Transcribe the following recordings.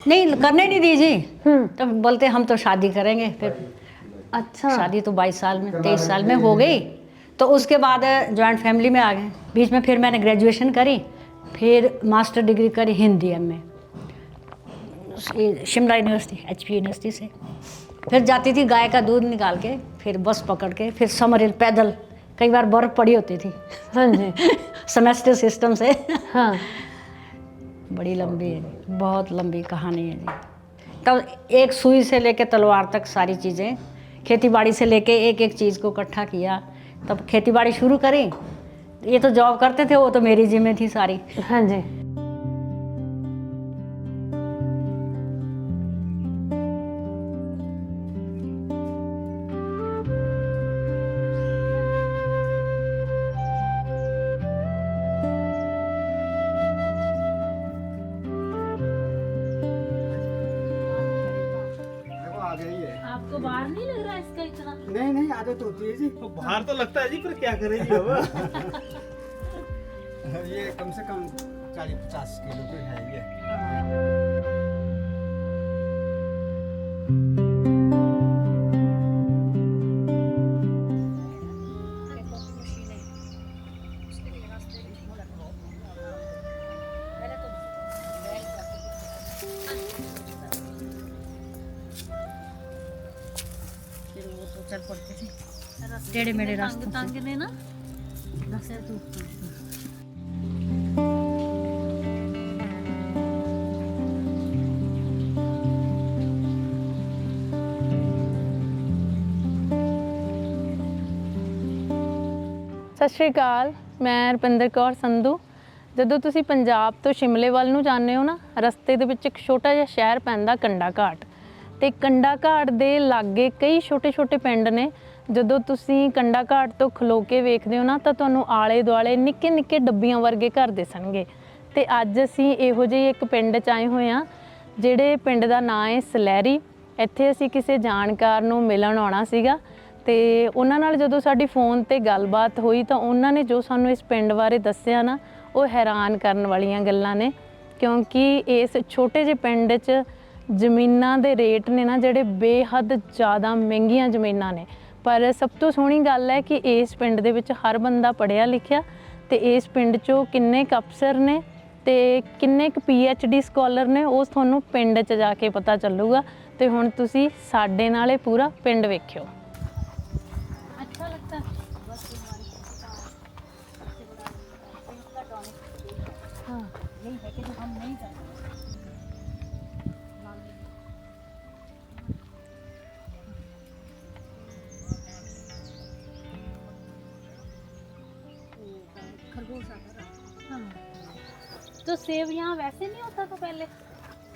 नहीं करने नहीं दी जी। तो बोलते हम तो शादी करेंगे फिर। अच्छा। शादी तो 22 साल में 23 साल में हो गई। तो उसके बाद जॉइंट फैमिली में आ गए। बीच में फिर मैंने ग्रेजुएशन करी, फिर मास्टर डिग्री करी हिंदी में शिमला यूनिवर्सिटी HP यूनिवर्सिटी से। फिर जाती थी गाय का दूध निकाल के, फिर बस पकड़ के, फिर समरिल पैदल, कई बार बर्फ़ पड़ी होती थी। हाँ जी। सेमेस्टर सिस्टम से। हाँ। बड़ी लंबी है जी, बहुत लंबी कहानी है जी। तब एक सुई से लेके तलवार तक सारी चीज़ें, खेती बाड़ी से लेके एक एक चीज़ को इकट्ठा किया, तब खेती बाड़ी शुरू करी। ये तो जॉब करते थे, वो तो मेरी जिम्मे थी सारी। हाँ जी। आपको बाहर नहीं लग रहा इसका इतना? नहीं नहीं, आदत होती है जी। तो बाहर तो लगता है जी, पर क्या करें जी बाबा। ये कम से कम 40-50 किलो तो है ये। चल पड़ते थे टेढ़े मेढ़े रास्तों से। तांगने ना ਸਤਿ ਸ਼੍ਰੀ ਅਕਾਲ। ਮੈਂ ਰੁਪਿੰਦਰ ਕੌਰ ਸੰਧੂ। ਜਦੋਂ ਤੁਸੀਂ ਪੰਜਾਬ ਤੋਂ ਸ਼ਿਮਲੇ ਵੱਲ ਨੂੰ ਜਾਂਦੇ ਹੋ ਨਾ, ਰਸਤੇ ਦੇ ਵਿੱਚ ਇੱਕ ਛੋਟਾ ਜਿਹਾ ਸ਼ਹਿਰ ਪੈਂਦਾ ਕੰਡਾ ਘਾਟ, ਤੇ ਕੰਡਾ ਘਾਟ ਦੇ ਲਾਗੇ ਕਈ ਛੋਟੇ-ਛੋਟੇ ਪਿੰਡ ਨੇ। ਜਦੋਂ ਤੁਸੀਂ ਕੰਡਾ ਘਾਟ ਤੋਂ ਖਲੋ ਕੇ ਵੇਖਦੇ ਹੋ ਨਾ, ਤਾਂ ਤੁਹਾਨੂੰ ਆਲੇ ਦੁਆਲੇ ਨਿੱਕੇ-ਨਿੱਕੇ ਡੱਬੀਆਂ ਵਰਗੇ ਘਰ ਦਿਸਣਗੇ। ਤੇ ਅੱਜ ਅਸੀਂ ਇਹੋ ਜਿਹੇ ਇੱਕ ਪਿੰਡ 'ਚ ਆਏ ਹੋਏ ਹਾਂ, ਜਿਹੜੇ ਪਿੰਡ ਦਾ ਨਾਂ ਹੈ ਸਲੈਰੀ। ਇੱਥੇ ਅਸੀਂ ਕਿਸੇ ਜਾਣਕਾਰ ਨੂੰ ਮਿਲਣ ਆਉਣਾ ਸੀਗਾ, ਤੇ ਉਹਨਾਂ ਨਾਲ ਜਦੋਂ ਸਾਡੀ ਫੋਨ ਤੇ ਗੱਲਬਾਤ ਹੋਈ ਤਾਂ ਉਹਨਾਂ ਨੇ ਜੋ ਸਾਨੂੰ ਇਸ ਪਿੰਡ ਬਾਰੇ ਦੱਸਿਆ ਨਾ, ਉਹ ਹੈਰਾਨ ਕਰਨ ਵਾਲੀਆਂ ਗੱਲਾਂ ਨੇ। ਕਿਉਂਕਿ ਇਸ ਛੋਟੇ ਜਿਹੇ ਪਿੰਡ 'ਚ ਜ਼ਮੀਨਾਂ ਦੇ ਰੇਟ ਨੇ ਨਾ, ਜਿਹੜੇ ਬੇਹੱਦ ਜ਼ਿਆਦਾ ਮਹਿੰਗੀਆਂ ਜ਼ਮੀਨਾਂ ਨੇ। ਪਰ ਸਭ ਤੋਂ ਸੋਹਣੀ ਗੱਲ ਹੈ ਕਿ ਇਸ ਪਿੰਡ ਦੇ ਵਿੱਚ ਹਰ ਬੰਦਾ ਪੜ੍ਹਿਆ ਲਿਖਿਆ, ਤੇ ਇਸ ਪਿੰਡ 'ਚੋਂ ਕਿੰਨੇ ਕੁ ਅਫਸਰ ਨੇ ਤੇ ਕਿੰਨੇ ਕੁ PhD ਸਕਾਲਰ ਨੇ, ਉਹ ਤੁਹਾਨੂੰ ਪਿੰਡ 'ਚ ਜਾ ਕੇ ਪਤਾ ਚੱਲੂਗਾ। ਤੇ ਹੁਣ ਤੁਸੀਂ ਸਾਡੇ ਨਾਲ ਇਹ ਪੂਰਾ ਪਿੰਡ ਵੇਖਿਓ। अच्छा लगता है। हाँ। यही है कि जो हम नहीं जानते। खरगोश आता था। हाँ। तो सेब यहाँ वैसे नहीं होता था पहले?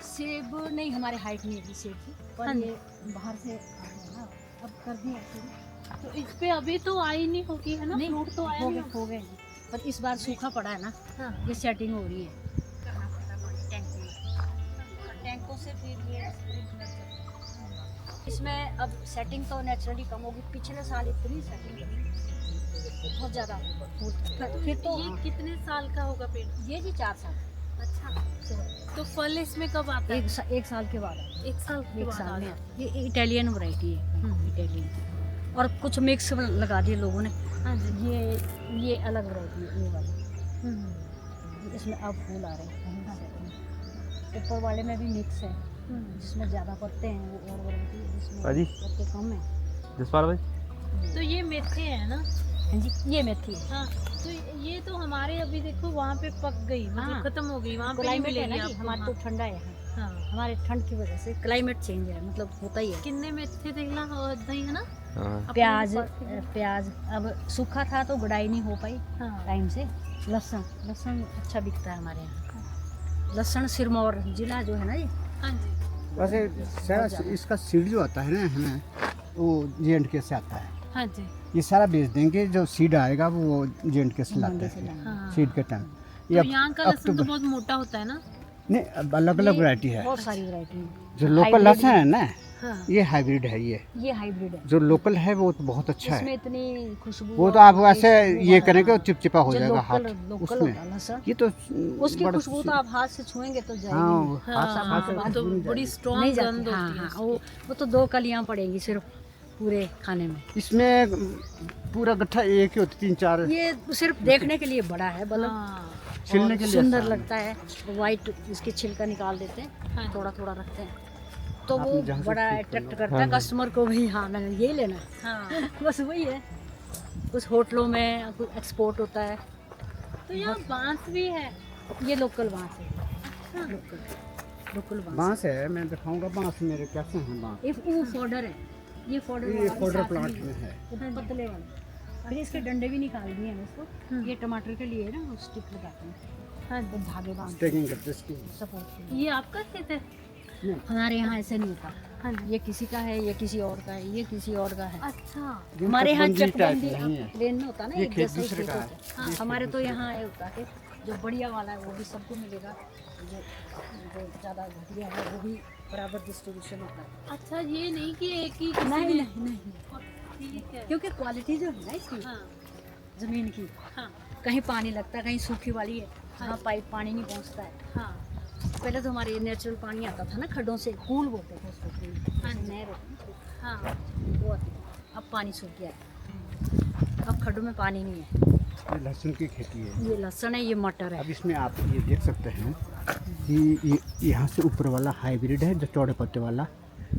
सेब नहीं, हमारे हाइट नहीं है सेब की, पर हाँ। ये बाहर से आ गया ना, अब कर दिया शुरू। तो इस पे अभी तो आई नहीं होगी है ना? नहीं, फ्रूट तो आया हो नहीं गए हो गए, पर इस बार सूखा पड़ा है ना, हाँ। ये सेटिंग हो रही है। टैंकों से फिर ये इसमें अब सेटिंग तो नेचुरली कम होगी। पिछले साल इतनी सेटिंग लगी, बहुत ज़्यादा। फिर तो ये कितने साल का होगा पेड़? ये जी 4 साल अच्छा। तो फल इसमें कब आता है? एक साल के बाद आता है। एक साल के एक बाद साल आता में है। ये इटालियन वैरायटी है, इटालियन। और कुछ मिक्स लगा दिए लोगों ने। हाँ जी। ये अलग वैरायटी है, ये वाली। इसमें अब फूल आ रहे हैं। ऊपर वाले में भी मिक्स है, जिसमें ज़्यादा पत्ते हैं वो और वैरायटी है, जिसमें पत्ते कम है। जसपाल भाई, तो ये मेथे है ना? हाँ जी, ये मेथी है। हाँ। तो ये तो हमारे अभी देखो वहाँ पे पक गई, मतलब हाँ। खत्म हो गई, वहाँ पे नहीं क्लाइमेट है मिलेगी ना जी, आपको। हमारे हाँ। तो ठंडा है यहाँ। हाँ। हमारे ठंड की वजह से क्लाइमेट चेंज है, मतलब होता ही है। किन्ने मेथे देखना दही है ना? अपने प्याज ऊपर के- प्याज अब सूखा था तो गुड़ाई नहीं हो पाई हाँ। टाइम से। लहसुन अच्छा बिकता है हमारे यहाँ। लहसुन सिरमौर जिला जो है ना जी। हाँ जी। वैसे सारा इसका सीड जो आता है ना हमें, वो J&K से आता है। हाँ जी। ये सारा बेच देंगे, जो सीड आएगा वो J&K से लाते मंडी से हैं लाना। हाँ। सीड के टाइम। तो यहाँ का लहसुन तो बहुत मोटा होता है ना? नहीं, अब अलग अलग वैरायटी है। बहुत सारी वैरायटी है। जो लोकल हाइब्रिड लहसुन है ना, हाँ, ये हाइब्रिड है। ये हाइब्रिड है। जो लोकल है वो तो बहुत अच्छा इसमें है। इतनी खुशबू वो तो और आप वैसे खुशबू ये और- करेंगे तो चिपचिपा हो जो जाएगा हाथ लोकल उसमें। होता है लहसुन, ये तो उसकी बड़ा खुशबू तो आप हाथ से छुएंगे तो जाएगी हाँ, नहीं। हाथ से तो भून बड़ी जाएगी। स्ट्रॉन्ग नहीं गंध जाती। हाँ होती है हाँ, वो तो 2 कलियां पड़ेंगी सिर्फ पूरे खाने में। इसमें पूरा गट्ठा एक ही होती, 3-4 ये सिर्फ देखने के लिए बड़ा है, मतलब हाँ छिलने और के लिए सुंदर आसान है। लगता है। वाइट इसकी छिलका निकाल देते हैं, हाँ। थोड़ा थोड़ा रखते हैं, तो आपने वो जहाँ से बड़ा ठीक अट्रैक्ट करना। करता है कस्टमर को भी। हाँ मैंने यही लेना है। हाँ। बस वही है। कुछ होटलों में कुछ एक्सपोर्ट होता है। तो यहाँ बांस भी है। ये लोकल बांस है। लोकल बांस। बांस है, मैं दिखाऊंगा बांस मेरे कैसे हैं बांस। वो फॉडर है। ये फॉडर ये वाला भी फॉडर साथ प्लांट ही में है। वो पतले वाले। फिर इसके डंडे भी निकाल दिए हैं इसको। ये टमाटर के लिए ना वो स्टिक लगाते हैं, हाँ वो धागे बांधते हैं स्टेकिंग करते इसकी। सपोर्ट के लिए। ये आपका खेत है? हमारे यहाँ ऐसे नहीं होता। हाँ ये किसी का है, ये किसी और का है, ये किसी और का है। अच्छा। हमारे यहाँ चकबंदी टाइप चकबंदी नहीं है। प्लेन में होता है ना, ये एक खेत जैसा ही दूसरे खेत का होता है। है। हाँ, हमारे तो यहाँ ये होता है कि जो बढ़िया वाला है वो भी सबको मिलेगा, जो जो ज़्यादा घटिया है वो भी बराबर डिस्ट्रीब्यूशन होता है। अच्छा, ये नहीं कि एक ही किसी नहीं ने- नहीं नहीं, ठीक है। क्योंकि क्वालिटी जो है ना इसकी हाँ ज़मीन की, हाँ कहीं पानी लगता है, कहीं सूखी वाली है, जहाँ पाइप पानी नहीं पहुँचता है। हाँ पहले तो हमारे नेचुरल पानी आता था ना खड्डों से, कूल बोलते थे उसको, कूल। हाँ जी। नहर होती है ना, हाँ। वो आती है। अब पानी सूख गया है, अब खड्डों में पानी नहीं है। ये लहसुन की खेती है। ये लहसुन है, ये मटर है। अब इसमें आप ये देख सकते हैं कि ये यहाँ से ऊपर वाला हाइब्रिड है, जो चौड़े पत्ते वाला,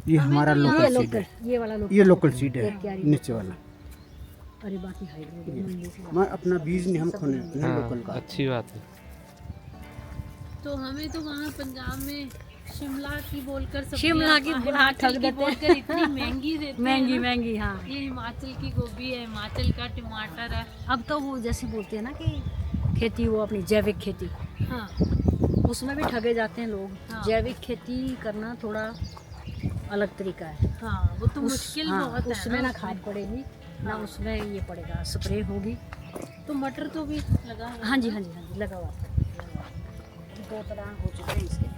ये हमारा ये लोकल सीड लोकल, है। ये वाला लोकल। ये लोकल सीड है, एक क्यारी नीचे वाला। अरे बाकी हाइब्रिड है, मंडी से मैं अपना बीज नहीं हम खरीदते हैं लोकल का। अच्छी बात है। तो हमें तो वहाँ पंजाब में शिमला की बोलकर सब्जियाँ- शिमला की हिमाचल हाँ, ठग की देते हैं। बोलकर इतनी महंगी देते हैं महंगी ना। महंगी, हाँ। ये हिमाचल की गोभी है, हिमाचल का टमाटर है। अब तो वो जैसे बोलते हैं ना कि खेती, वो अपनी जैविक खेती, हाँ उसमें भी ठगे जाते हैं लोग। हाँ। जैविक खेती करना थोड़ा अलग तरीका है। हाँ, वो तो उस- मुश्किल हाँ, बहुत है उसमें ना उसमें। खाद पड़ेगी ना हाँ। उसमें ये पड़ेगा, स्प्रे होगी। तो मटर तो भी लगा है। हाँ जी हाँ जी हाँ जी, लगा हुआ है। 2 तरह हो चुके हैं इसके,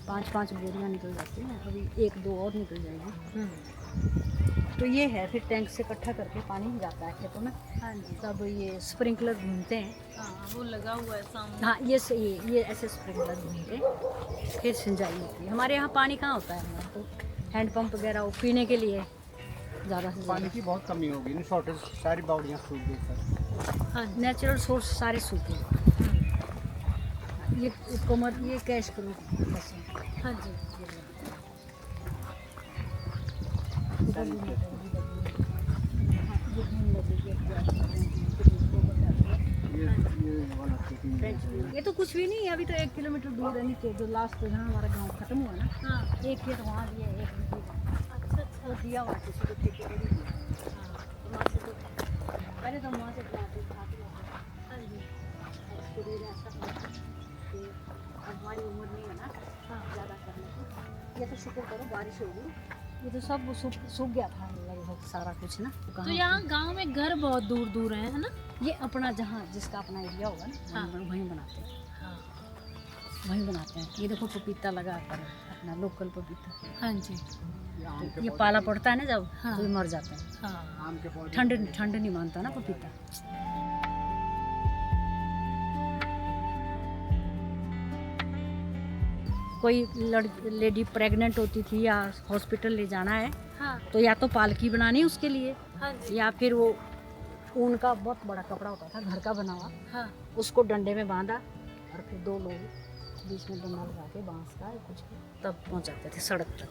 5-5 बोरियाँ निकल जाती हैं, अभी 1-2 और निकल जाएगी। हम्म, तो ये है, फिर टैंक से इकट्ठा करके पानी जाता है खेतों में, हाँ जी। तब ये स्प्रिंकलर घूमते हैं। हाँ, वो लगा हुआ है सामने। हाँ, ये ऐसे स्प्रिंकलर घूम के फिर सिंचाई होती है। हमारे यहाँ पानी कहाँ होता है, हमारे तो हैंडपम्प वगैरह वो पीने के लिए ज़्यादा से पानी ज़्यादा। की बहुत कमी होगी ना, शॉर्टेज, सारी बावड़ियाँ सूख गई सर। हाँ जी। नेचुरल सोर्स सारे सूखे हैं। ये कोमर, ये कैश करो बस। हाँ जी। ये वाला खेती ये तो कुछ भी नहीं है, अभी तो 1 किलोमीटर दूर है नीचे, जो लास्ट जहाँ हमारा गांव खत्म हुआ ना, हाँ, एक खेत वहाँ भी है, एक भी अच्छा अच्छा। वो दिया हुआ किसी को ठेके पे भी दिया। तो वहाँ से तो पहले तो वहाँ से खाते खाते हाँ जी। उसके लिए ऐसा था कि अब हमारी उम्र नहीं है ना ज़्यादा करने की। ये तो शुक्र करो बारिश होगी, ये तो सब सूख गया था लगभग सारा कुछ ना। तो यहाँ गांव में घर बहुत दूर दूर हैं, है ना? ये अपना जहाँ जिसका अपना एरिया होगा ना, हाँ। वहीं बनाते हैं, हाँ वहीं बनाते हैं। ये देखो पपीता लगा कर, अपना लोकल पपीता। हाँ जी। तो ये पाला पड़ता है ना जब, हाँ। तो ये मर जाते हैं। हाँ आम के पौधे। ठंड नहीं मानता ना पपीता। कोई लेडी प्रेग्नेंट होती थी या हॉस्पिटल ले जाना है, हाँ तो या तो पालकी बनानी उसके लिए, हाँ जी। या फिर वो ऊन का बहुत बड़ा कपड़ा होता था घर का बना हुआ, हाँ उसको डंडे में बांधा और फिर 2 लोग बीच में डंडा लगा के बांस का या कुछ, तब पहुंचाते थे सड़क तक।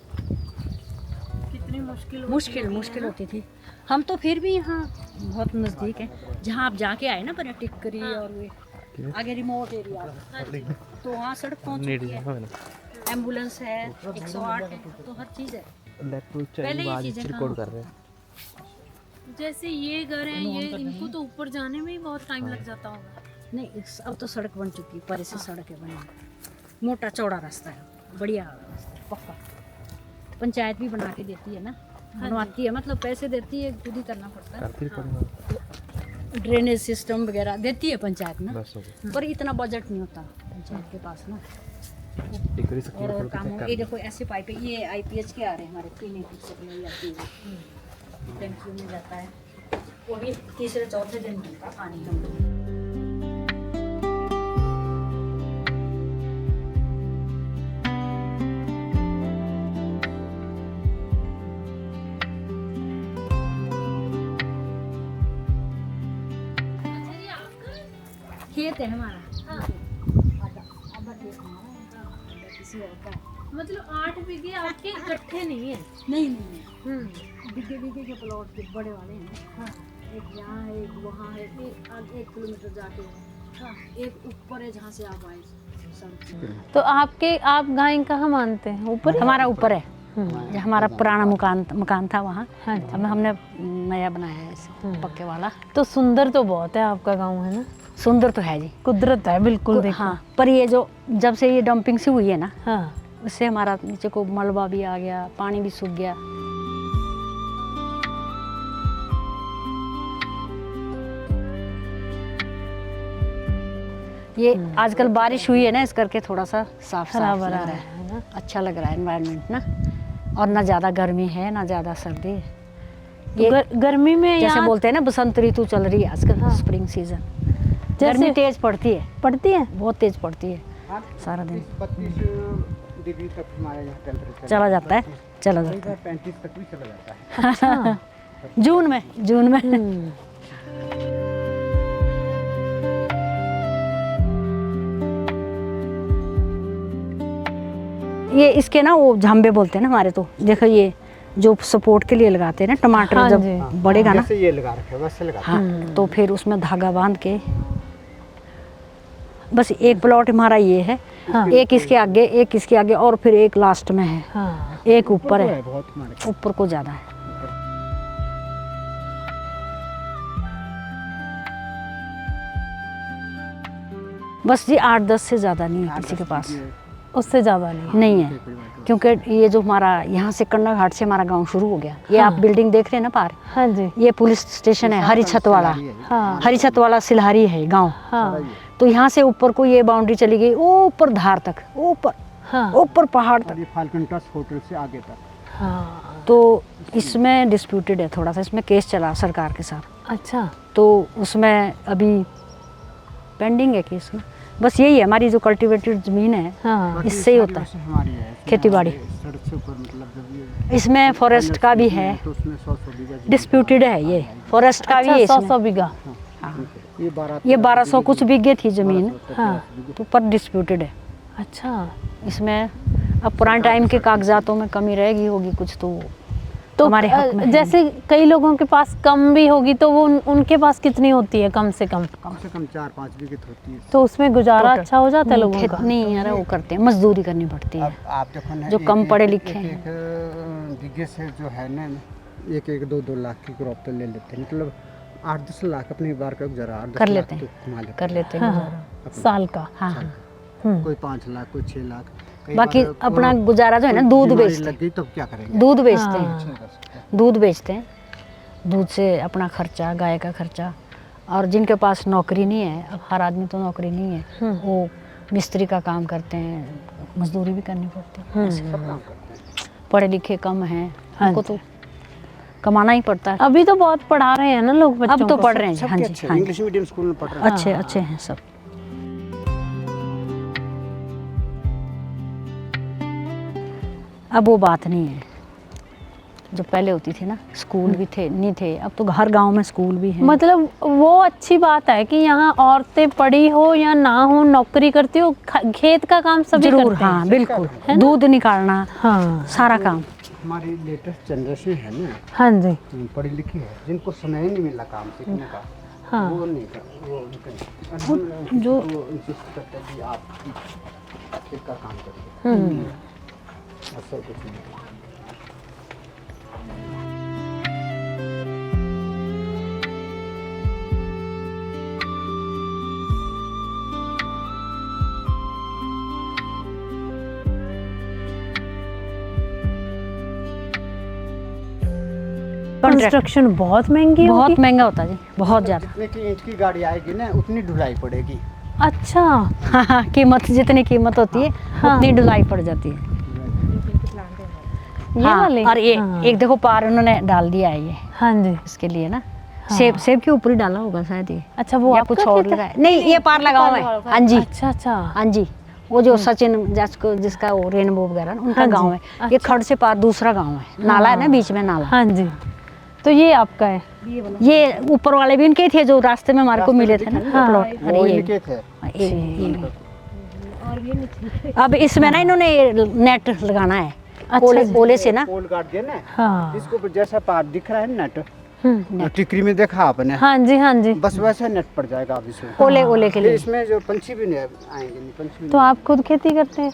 कितनी मुश्किल मुश्किल होती थी। हम तो फिर भी यहाँ बहुत नज़दीक है, जहाँ आप जाके आए ना पर टिक्करी और वे आगे रिमोट एरिया, तो वहाँ सड़क पहुँच चुकी है, एम्बुलेंस है, 108 है, तो हर चीज़ है। पहले ये चीज़ें कहाँ रिकॉर्ड कर रहे हैं। जैसे ये घर है, ये इनको तो ऊपर जाने में ही बहुत टाइम लग जाता होगा। नहीं, अब तो सड़क बन चुकी है, परे से सड़क है बनी, मोटा चौड़ा रास्ता है, बढ़िया रास्ता है, पक्का। पंचायत भी बना के देती है ना, बनवाती है, मतलब पैसे देती है, खुद ही करना पड़ता है। करती रिकॉर्डिंग ड्रेनेज सिस्टम वगैरह देती है पंचायत ना, बस हो गया। पर इतना बजट नहीं होता पंचायत के पास ना। एक बार इसको और काम हो, ये देखो ऐसे पाइप है, ये IPH के आ रहे हैं हमारे, पीने की सप्लाई आती है, टैंकियों में जाता है, वो भी तीसरे चौथे दिन मिलता पानी हम लोग। खेत है हमारा। हाँ। किसी और का मतलब 8 बीघे आपके इकट्ठे नहीं है। नहीं बिगे बिगे के प्लॉट के बड़े वाले हैं। हाँ। एक यहाँ है, एक वहाँ है, एक किलोमीटर जाके है। हाँ। एक ऊपर है जहाँ से आप आए सड़क। तो आप गाय कहाँ मानते हैं? ऊपर? हमारा ऊपर है, जो हमारा पुराना मकान था वहाँ। हाँ। अब हमने नया बनाया है ऐसे पक्के वाला। तो सुंदर तो बहुत है आपका गांव, है ना? सुंदर तो है जी, कुदरत है बिल्कुल। देखो। हाँ, पर ये जो जब से ये डंपिंग से हुई है ना, हाँ। उससे हमारा नीचे को मलबा भी आ गया, पानी भी सूख गया। ये आजकल बारिश हुई है ना, इस करके थोड़ा सा साफ हरा लग भरा रहा है है, ना? अच्छा लग रहा है एनवायरनमेंट ना। और ना ज़्यादा गर्मी है ना ज़्यादा सर्दी है। तो गर्मी में जैसे यहाँ बोलते हैं ना बसंत ऋतु चल रही है आजकल। हाँ। Spring season. जैसे गर्मी तेज पड़ती है, पड़ती है। बहुत तेज पड़ती है, सारा दिन 32 डिग्री तक हमारे यहाँ टेम्परेचर चला जाता है, चला कई जाता बार 35 तक भी चला जाता है। है। जून में ये इसके ना वो झांबे बोलते हैं ना हमारे, तो देखो ये जो सपोर्ट के लिए लगाते हैं ना टमाटर, हाँ जब जी। बढ़ेगा ना, जैसे ये लगा रखे हैं, वैसे लगा हाँ, तो फिर उसमें धागा बांध के, बस एक प्लॉट हमारा ये है। हाँ। एक इसके आगे और फिर एक लास्ट में है। हाँ। एक ऊपर है, बहुत हमारे ऊपर को ज्यादा है। बस जी 8-10 से ज्यादा नहीं है किसी के पास, उससे ज़्यादा नहीं। नहीं है, क्योंकि ये जो हमारा यहाँ से कन्ना घाट से हमारा गांव शुरू हो गया। ये हाँ। आप बिल्डिंग देख रहे हैं ना पार, हाँ जी। ये पुलिस स्टेशन है, हरी छत वाला। हाँ। हरी छत वाला सिलहारी है गांव। हाँ। तो यहाँ से ऊपर को ये बाउंड्री चली गई ऊपर धार तक, हाँ। ऊपर पहाड़ तक। और ये फाल्कन टच होटल से आगे तक। हाँ। तो इसमें डिस्प्यूटेड है थोड़ा सा, इसमें केस चला सरकार के साथ। अच्छा। तो उसमें अभी पेंडिंग है केस ना। बस यही है हमारी जो कल्टीवेटेड जमीन है, हाँ। इससे ही होता है हमारी है खेती बाड़ी। सड़क से ऊपर, मतलब जब ये इसमें फॉरेस्ट का भी है, तो उसमें 100 बीघा डिस्प्यूटेड है ये फॉरेस्ट का भी है अच्छा, इसमें। 100 बीघा। ये 1200 कुछ बीघे थी जमीन, हाँ। तो पर डिस्प्यूटेड है अच्छा। इसमें। अब पुराने टाइम के कागजातों में कमी रहेगी होगी कुछ, तो हमारे हक में है। जैसे कई लोगों के पास कम भी होगी, तो वो उनके पास कितनी होती है? कम से कम 4-5 बीघे होती है। तो उसमें गुजारा अच्छा हो जाता है लोगों खेत का? नहीं यार, वो करते हैं, मजदूरी करनी पड़ती है। अब आप देखो ना, जो कम पढ़े लिखे हैं। एक बीघे से जो है ना 1-2 लाख की क्रॉप तो ले लेते हैं, मतलब 8-10 लाख अपनी बार का गुजारा कर लेते हैं, कर लेते हैं हाँ। गुजारा। साल का। हाँ। कोई 5 लाख, कोई 6 लाख। कई बाकी बार अपना गुजारा जो है ना, दूध बीमारी बेचते लग हैं, गई तो क्या करेंगे? दूध बेचते हाँ। हैं, दूध बेचते हैं, दूध से अपना खर्चा, गाय का खर्चा। और जिनके पास नौकरी नहीं है, अब हर आदमी तो नौकरी नहीं है, वो मिस्त्री का काम करते हैं, मजदूरी भी करनी पड़ती है। ऐसे पढ़े लिखे कम हैं, उनको तो कमाना ही पड़ता है। अभी तो बहुत पढ़ा रहे हैं ना लोग बच्चों अब तो को। पढ़ रहे हैं जी, हाँ जी, हाँ जी, इंग्लिश मीडियम स्कूल में पढ़ रहे हैं। अच्छे हैं सब। अब वो बात नहीं है जो पहले होती थी ना, स्कूल भी थे नहीं थे, अब तो हर गांव में स्कूल भी है। मतलब वो अच्छी बात है कि यहाँ औरतें पढ़ी हो या ना हो, नौकरी करती हो, खेत का काम सभी जरूर, करते हैं। हाँ बिल्कुल, दूध निकालना, हाँ। सारा काम। हमारी लेटेस्ट जनरेशन है ना, हाँ जी। पढ़ी लिखी है, जिनको समय ही नहीं मिला काम सीखने का, हाँ। वो नहीं कर, वो उनके- जो वो इंसिस्ट करते हैं कि आप खेत का काम करिए, असर कुछ नहीं। कंस्ट्रक्शन बहुत महंगी होगी। बहुत महंगा होता है जी, बहुत ज़्यादा। जितने की इंच की गाड़ी आएगी ना, उतनी ढुलाई पड़ेगी। अच्छा हाँ, कीमत जितनी कीमत होती है उतनी ढुलाई पड़ जाती है। ये हाँ, वाले और ये हाँ। एक देखो पार उन्होंने डाल दिया है ये हाँ जी। इसके लिए ना। सेब सेब के ऊपर ही डाला होगा शायद ये, अच्छा वो या आपका कुछ और खेत लगा है? है। नहीं ये पार लगा हुआ है। हाँ जी, अच्छा अच्छा हाँ जी, वो जो सचिन जिसका वो रेनबो वगैरह ना, उनका हाँ जी, गांव है। ये खड़ से पार दूसरा गांव है, नाला है ना बीच में नाला। हाँ जी। तो ये आपका है? ये ऊपर वाले भी इनके थे जो रास्ते में हमारे को मिले थे ना प्लॉट। वो अरे इनके थे। ये अब इसमें ना इन्होंने नेट लगाना है ओले से ना। पोल काट दिया ना, हाँ इसको जैसा पार दिख रहा है नेट, हम्म, टिकरी में देखा आपने, हाँ जी हाँ जी। बस वैसा नेट पड़ जाएगा अब इसमें। ओले के फिर लिए इसमें जो पंछी भी नहीं आएंगे, नहीं पंछी भी तो आप खुद खेती करते हैं?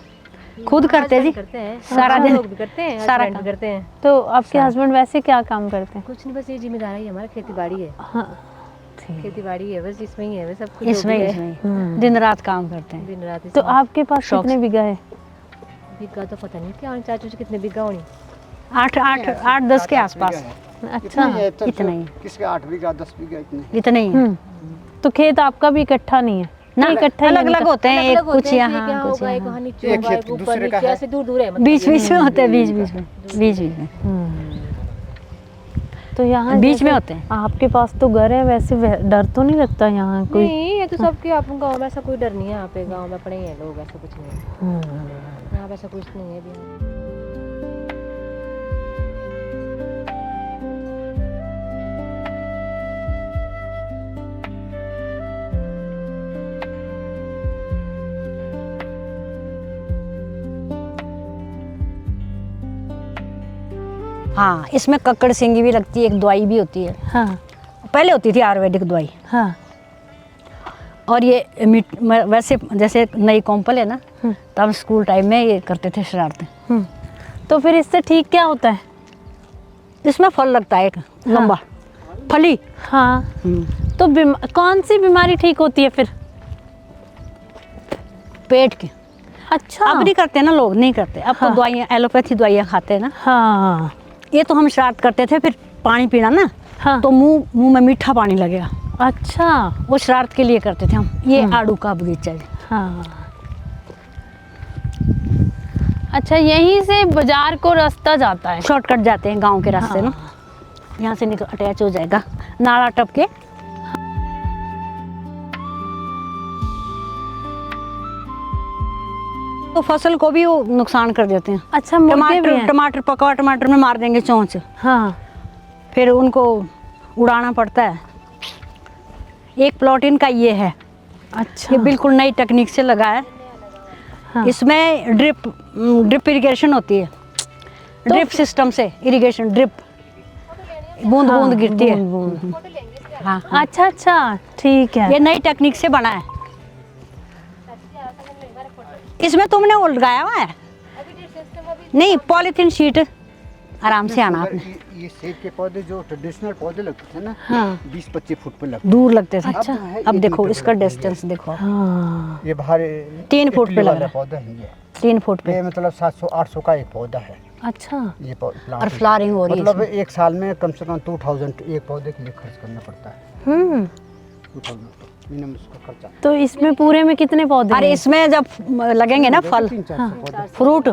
खुद करते जी, सारा दिन करते हैं, सारा हस्बैंड करते हैं। तो आपके हस्बैंड वैसे क्या काम करते हैं? कुछ नहीं, बस ये जिम्मेदारी है हमारा, खेती बाड़ी है। हाँ ठीक। खेती बाड़ी है बस, इसमें ही है बस, सब कुछ इसमें जो भी है। इसमें दिन रात काम करते हैं। दिन रात तो इसमें। आपके पास शौक कितने बीघा है? बिगा तो पता नहीं क्या होनी, चाचू जी कितने बिगा होनी। 8-10 के आसपास अच्छा इतना ही। किसके 8 बीघा 10 बीघा इतने। इतने ही है। तो खेत आपका भी इकट्ठा नहीं है? ना इकट्ठा ही अलग अलग होते हैं, एक अलग होते कुछ हैं, यहाँ क्या कुछ होगा, एक यहाँ, वहाँ नीचे एक होगा, खेत एक ऊपर दूसरे का नीचे, है। ऐसे दूर दूर है मतलब। बीच में होते हैं, बीच में तो यहाँ बीच जैसे में होते हैं। आपके पास तो घर है, वैसे डर तो नहीं लगता यहाँ कोई? नहीं, ये तो सबके आप गाँव में ऐसा कोई डर नहीं है। यहाँ पे गाँव में अपने ही है लोग, ऐसा कुछ नहीं है यहाँ पे, ऐसा कुछ नहीं है अभी। हाँ, इसमें कक्कड़ सिंगी भी लगती है, एक दवाई भी होती है। हाँ पहले होती थी आयुर्वेदिक दवाई। हाँ और ये वैसे जैसे नई कॉम्पल है ना, तब स्कूल टाइम में ये करते थे शरारतें। तो फिर इससे ठीक क्या होता है? इसमें फल लगता है एक लंबा फली। हाँ तो कौन सी बीमारी ठीक होती है फिर? पेट की। अच्छा अब नहीं करते ना लोग, नहीं करते अब। तो दवाइयाँ, एलोपैथी दवाइयाँ खाते हैं ना। हाँ ये तो हम शरारत करते थे, फिर पानी पीना ना हाँ तो मुंह में मीठा पानी लगेगा, अच्छा वो शरारत के लिए करते थे हम। ये आड़ू का बगीचा है। हाँ अच्छा, यहीं से बाजार को रास्ता जाता है? शॉर्टकट जाते हैं गांव के रास्ते ना, यहाँ से निकल अटैच हो जाएगा नाला टप के। तो फसल को भी वो नुकसान कर देते हैं। अच्छा मुर्गे भी हैं? टमाटर पका टमाटर में मार देंगे चोंच, हाँ फिर उनको उड़ाना पड़ता है। एक प्लॉट इनका ये है, अच्छा ये बिल्कुल नई टेक्निक से लगा है। हाँ। इसमें ड्रिप इरिगेशन होती है, ड्रिप सिस्टम से इरिगेशन, ड्रिप बूंद बूंद गिरती है। हाँ, अच्छा अच्छा ठीक है। ये नई टेक्निक से बना है। इसमें तुमने वो लगाया हुआ है? नहीं, पॉलीथीन शीट। आराम से आना आपने। ये सेब के पौधे जो ट्रेडिशनल पौधे लगते थे ना, हाँ 20-25 फुट पे लगते दूर लगते थे। अच्छा। अब देखो इसका डिस्टेंस देखो, हाँ ये बाहर 3 फुट पे इटली लग वाला रहा है। पौधा है ये। 3 फुट पे। ये मतलब 700-800 का एक पौधा है अच्छा ये प्लांट। और फ्लावरिंग हो रही है मतलब एक साल में कम से कम 2000 एक पौधे के लिए खर्च करना पड़ता है। 2000 मिनिमम उसका खर्चा। तो इसमें पूरे में कितने पौधे अरे हैं? इसमें जब लगेंगे ना फल 300-400 पौधे। फ्रूट,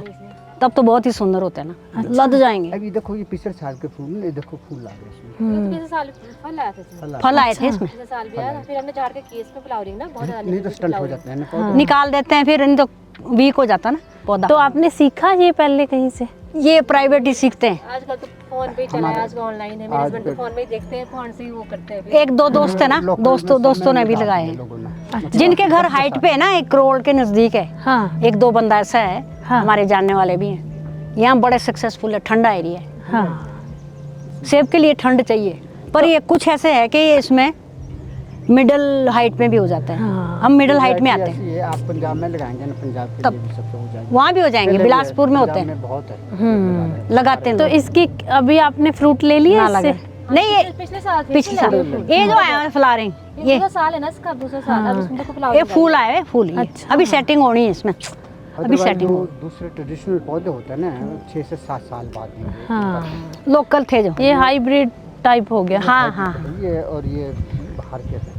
तब तो बहुत ही सुंदर होते हैं ना, लद जाएंगे। अभी देखो ये पिछले साल के फूल, ये देखो फूल आ गए इसमें। पिछले साल फल आया था इसमें, फल आए थे इसमें, पिछले साल भी आया था। फिर हमने झाड़ के केस में फ्लावरिंग ना बहुत ज्यादा नहीं तो स्टंट हो जाते हैं ना पौधे। निकाल देते हैं, फिर नहीं तो वीक हो जाता ना पौधा। तो आपने सीखा ये पहले कहीं से? ये प्राइवेट ही सीखते हैं। आजकल तो फोन पे ही चला है, आजकल ऑनलाइन है। मेरे हस्बैंड तो फोन में ही देखते हैं, फोन से ही वो करते हैं। एक दो दोस्त है ना, दोस्तों ने भी लगाए हैं, लोगों ने। जिनके घर हाइट पे है ना, 1 करोड़ के नजदीक है। हाँ 1-2 बंदा ऐसा है, हाँ। हमारे जानने वाले भी हैं। यहाँ बड़े सक्सेसफुल है, ठंडा एरिया है। हाँ सेब के लिए ठंड चाहिए, पर ये कुछ ऐसे है कि ये इसमें मिडिल हाइट में भी हो जाता है। हाँ। हम मिडिल हाइट में आते हैं, ये आप पंजाब में लगाएंगे ना, पंजाब के तब लिए भी सबसे हो जाएंगे। वहाँ भी हो जाएंगे, बिलासपुर में होते पंजाब हैं, में बहुत है। लगाते हैं तो लोग। इसकी अभी आपने फ्रूट ले लिया ना इससे? लगे। नहीं, ये पिछले साल पिछले साल ये जो आया है फ्लावरिंग, ये दूसरा साल है ना इसका, दूसरा साल। अब इसमें देखो फ्लावर ये फूल आए हैं, फूल ये। अच्छा। अभी सेटिंग होनी है इसमें, अभी Otherwise सेटिंग जो हो। दूसरे ट्रेडिशनल पौधे होते हैं ना, 6 से 7 साल बाद में हाँ लोकल थे जो। ये हाइब्रिड टाइप हो गया। हाँ हाँ, ये और ये बाहर के थे।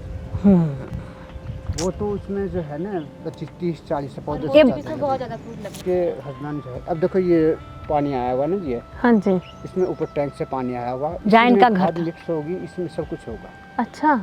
वो तो उसमें जो है ना 25-30-40 पौधे ये बहुत ज़्यादा फूल लगते के हस्बैंड जो है। अब देखो ये पानी आया हुआ ना जी, हाँ जी। इसमें ऊपर टैंक से पानी आया हुआ, जहाँ इनका इसमें घर खाद था। मिक्स होगी, इसमें सब कुछ होगा। अच्छा,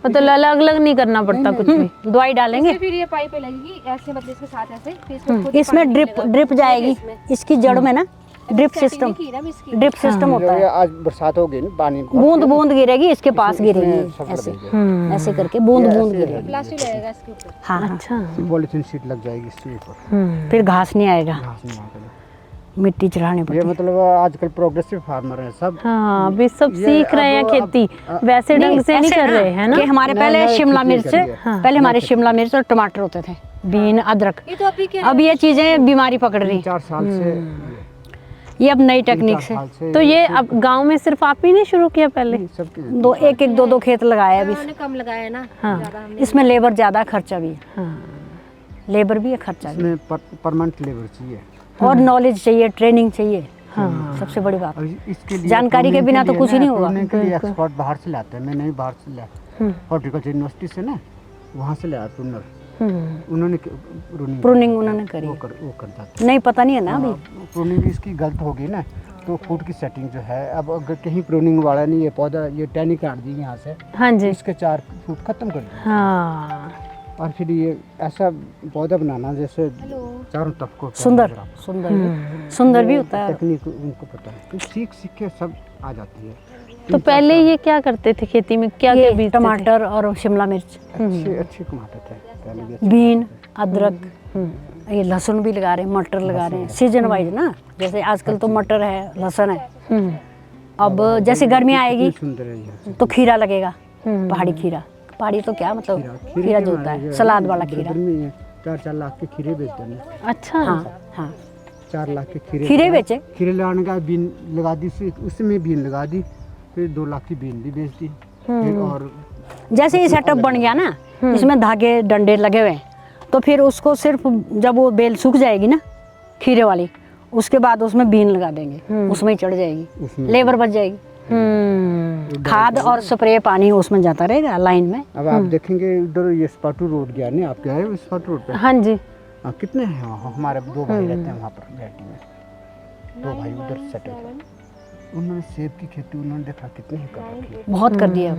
मतलब अलग अलग नहीं करना पड़ता कुछ भी। दवाई डालेंगे, हैं। फिर ये पाइपें लगेगी ऐसे, मतलब इसके साथ ऐसे, फिर इसमें खुद इसमें ड्रिप जाएगी, इसकी जड़ में ना ड्रिप सिस्टम होता ये है। आज बरसात होगी ना, पानी बूंद बूंद गिरेगी, इसके पास इसमें गिरेगी, सब ऐसे लगेगा। ऐसे करके बूंद ये बूंद ऐसे गिरेगी। प्लास्टिक लगेगा इसके ऊपर। हाँ हाँ। अच्छा। पॉलीथीन शीट लग जाएगी इसके ऊपर, फिर घास नहीं आएगा, घास नहीं आएगा। मिट्टी चढ़ाने ये पड़ती है। मतलब आजकल प्रोग्रेसिव फार्मर हैं सब। हाँ, अभी सब ये सीख रहे हैं अब- खेती, वैसे ढंग से नहीं ऐसे कर ना, रहे हैं ना। कि हमारे नए- पहले नए शिमला खेती मिर्च, करिए। पहले हमारे शिमला मिर्च और टमाटर होते थे, बीन, अदरक। ये तो अभी क्या अब ये चीजें बीमारी पकड़ रही, 4 साल से, ये अब नई टेक्निक से। 4 साल से तो ये अब गांव में सिर्फ आप ही ने शुरू किया पहले? सबके दो एक दो खेत लगाए अभी। हमने कम लगाया ना, हाँ। ज़्यादा हमने। इसमें लेबर ज्यादा, खर्चा भी है, हाँ। लेबर भी है, खर्चा भी है। इसमें परमानेंट लेबर चाहिए और नॉलेज चाहिए, ट्रेनिंग चाहिए, हाँ। सबसे बड़ी बात। और इसके लिए जानकारी के pruning बिना तो लिए कुछ ही ना, नहीं होगा। pruning के लिए एक्सपर्ट बाहर से लाते हैं। मैं नहीं बाहर से लाया, हॉर्टिकल्चर यूनिवर्सिटी से ना, वहाँ से लाया प्रूनर। उन्होंने प्रूनिंग उन्होंने करी, वो कर जाते नहीं पता नहीं है ना अभी। हैं। प्रूनिंग इसकी गलत होगी ना तो फूड की सेटिंग जो है, अब अगर कहीं प्रूनिंग वाला नहीं, ये पौधा ये टहनी काट दी यहाँ से, हाँ जी। इसके 4 फुट खत्म कर दिए। हाँ। और फिर ये ऐसा पौधा बनाना जैसे चारों तरफ को सुंदर सुंदर भी होता है। टेक्निक उनको पता है, तो सीख सीख के सब आ जाती है। तो पहले ये क्या करते थे खेती में, क्या क्या ये बीजते थे? टमाटर और शिमला मिर्च, अच्छे कमाते थे पहले भी। बीन, अदरक, ये लहसुन भी लगा रहे हैं, मटर लगा रहे हैं, सीजन वाइज ना। जैसे आजकल तो मटर है, लहसुन है। अब जैसे गर्मी आएगी कितनी सुंदर है ये। तो खीरा लगेगा, पहाड़ी खीरा। पहाड़ी तो क्या मतलब खीरा जो होता है, सलाद वाला खीरा। 4-4 लाख के खीरे बेचते हैं। अच्छा। हाँ हाँ, 4 लाख के खीरे खीरे बेचे। खीरे लगाने का बीन लगा दी, उसमें बीन लगा दी, फिर 2 लाख की बीन भी बेच दी। फिर और जैसे ये सेटअप बन गया ना, इसमें धागे डंडे लगे हुए हैं, तो फिर उसको सिर्फ जब वो बेल सूख जाएगी ना खीरे वाली, उसके बाद उसमें बीन लगा देंगे, उसमें ही चढ़ जाएगी, उसमें लेबर बच जाएगी। खाद और स्प्रे पानी उसमें जाता रहेगा लाइन में। अब आप देखेंगे उधर ये स्पाटू रोड गया नहीं, आप गए हो स्पाटू रोड पे? हाँ जी। हाँ, कितने हैं वहाँ? हमारे 2 भाई रहते हैं वहाँ पर घाटी में, 2 भाई उधर सेटल हैं। उन्होंने सेब की खेती उन्होंने देखा कितने ही कर रखी है। बहुत कर दिया,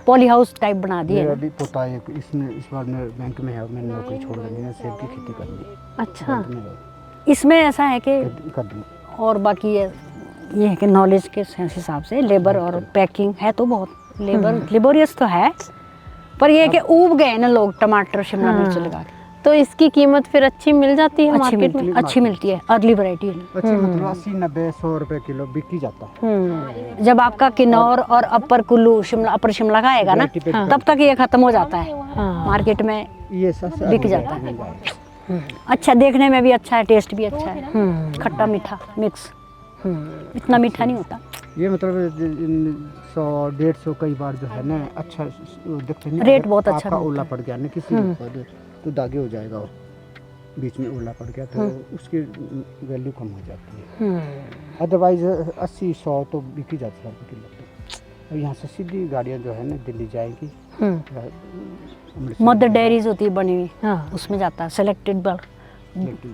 पॉली हाउस टाइप बना दिए मेरा ना। भी पोता एक इसमें इस बार मैं बैंक में है, मैंने नौकरी छोड़ दी, मैंने सेब की खेती कर ली। अच्छा। बैंक में गए, इसमें ऐसा है कि कर दी। और बाकी ये है कि नॉलेज के हिसाब से लेबर और पैकिंग है तो बहुत लेबोरियस तो है, पर ये है कि ऊब गए ना लोग टमाटर शिमला मिर्च लगा के। तो इसकी कीमत फिर अच्छी मिल जाती है अच्छी मार्केट में? अच्छी मिलती है, अर्ली वैरायटी है। अच्छी मतलब 80-90-100 रुपए किलो बिक ही जाता है। जब आपका किन्नौर और अपर कुल्लू शिमला, अपर शिमला का आएगा ना, तब तक ये खत्म हो जाता है मार्केट में, ये सबसे बिक जाता है। अच्छा, देखने में भी अच्छा है, टेस्ट भी अच्छा है, खट्टा मीठा मिक्स, इतना मीठा नहीं होता। ये मतलब 100-150 कई बार जो है ना, अच्छा देखते हैं रेट बहुत अच्छा आपका मिलता ओला पड़ गया ना किसी ऊपर, तो दागे हो जाएगा, और बीच में ओला पड़ गया तो उसकी वैल्यू कम हो जाती है। अदरवाइज 80-100 तो बिक ही जाती है हर किलो। अब यहाँ से सीधी गाड़ियाँ जो है ना दिल्ली जाएंगी, मदर डेयरीज होती है बनी हुई, हाँ। उसमें जाता है सेलेक्टेड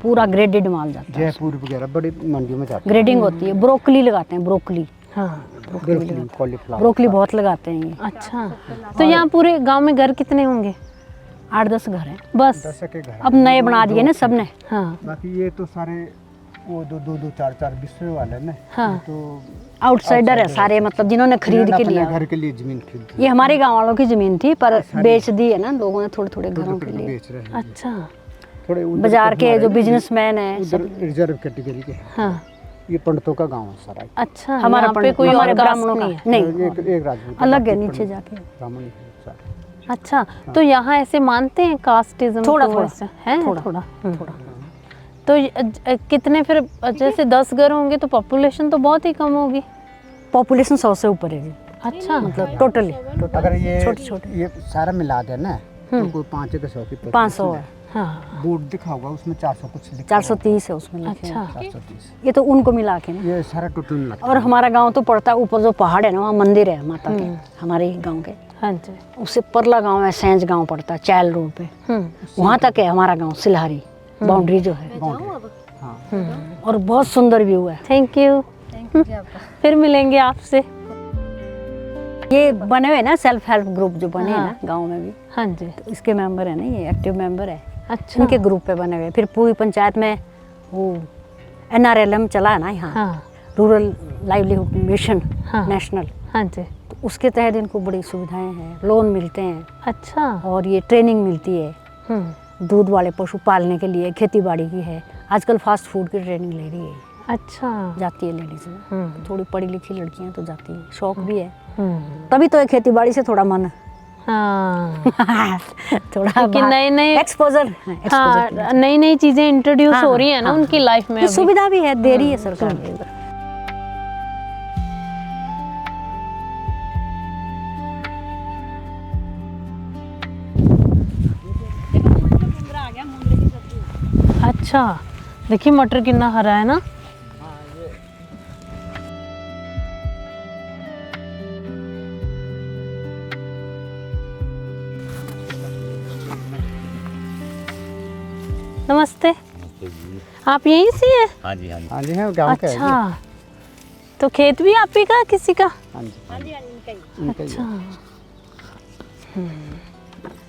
पूरा ग्रेडेड माल जाता है। जयपुर वगैरह बड़ी मंडियों में जाते ग्रेडिंग होती है। ब्रोकली लगाते हैं, ब्रोकली हाँ। हैं, कॉलीफ्लावर। ब्रोकली बहुत लगाते हैं ये। अच्छा। तो यहाँ पूरे गांव में घर कितने होंगे? 8-10 घर हैं बस। 10 के घर। अब नए बना दिए ना सबने। हाँ। बाकी ये तो सारे वो 2-2, 4-4 बिस्वे वाले ना, हाँ। तो आउटसाइडर है सारे, मतलब जिन्होंने खरीद के अपने लिया। घर के लिए जमीन खरीद ये हमारे गांव वालों की जमीन थी, पर बेच दी है ना लोगों ने थोड़े थोड़े घरों के लिए। बेच रहे हैं। अच्छा। थोड़े उधर बाजार तो के हमारे जो ना, बिजनेसमैन है उधर रिजर्व कैटेगरी के हैं। हाँ। ये पंडितों का गांव है सारा। अच्छा। हमारा यहाँ पे कोई हमारे और ब्राह्मणों कास्ट का नहीं है? नहीं, एक राजपूत अलग है बाकी नीचे पंडित, जाके। ब्राह्मण ही हैं सारे। अच्छा। तो यहाँ ऐसे मानते हैं कास्टिज्म? थोड़ा को थोड़ा ऐसे? है थोड़ा थोड़ा। थोड़ा। तो कितने फिर, जैसे 10 घर होंगे तो पॉपुलेशन तो बहुत ही कम होगी। पॉपुलेशन 100 से ऊपर है जी, अच्छा। मतलब टोटली अगर ये छोटे-छोटे। ये सारा मिला दे ना तो कोई 500 की 500 है, हाँ। बोर्ड दिखा होगा उसमें 400 कुछ लिखा 430 है उसमें लिखे हैं। अच्छा। 430 ये तो उनको मिला के ना। ये सारा टोटल मिला और हमारा गांव तो पड़ता है ऊपर, जो पहाड़ है ना वहाँ मंदिर है माता के, हमारे ही गांव के। हाँ जी। उससे परला गांव है, सैंज गांव पड़ता है, चैल रोड पे, वहाँ तक है हमारा गांव सिलहारी, बाउंड्री जो है। हाँ और बहुत सुंदर व्यू है। Thank you. फिर मिलेंगे आपसे। ये बने हुए ना सेल्फ हेल्प ग्रुप जो बने हैं हाँ। ना गांव में भी, हाँ जी। तो इसके मेंबर है ना, ये एक्टिव मेंबर है। अच्छा। इनके ग्रुप पे बने हुए। फिर पूरी पंचायत में वो NRLM चला है ना यहाँ, हाँ रूरल लाइवलीहुड मिशन हाँ। नेशनल, हाँ जी। तो उसके तहत इनको बड़ी सुविधाएं हैं, लोन मिलते हैं अच्छा। और ये ट्रेनिंग मिलती है हम्म। दूध वाले पशु पालने के लिए, खेती बाड़ी की है। आजकल फास्ट फूड की ट्रेनिंग ले रही है, अच्छा। जाती है लेडीज में। हम्म। थोड़ी पढ़ी लिखी लड़कियां तो जाती हैं, शौक भी है। हम्म। तभी तो ये खेती बाड़ी से थोड़ा मन हाँ थोड़ा कि नए एक्सपोजर हाँ नई नई चीजें इंट्रोड्यूस हाँ, हो रही है ना हाँ, उनकी लाइफ में अभी। सुविधा भी है, दे रही है सरकार। अच्छा देखिए मटर कितना हरा है ना। नमस्ते। आप यहीं से हैं? हाँ जी हाँ जी। हाँ जी, हाँ गाँव का है जी। अच्छा तो खेत भी आप ही का किसी का? हाँ जी इनका ही अच्छा। है।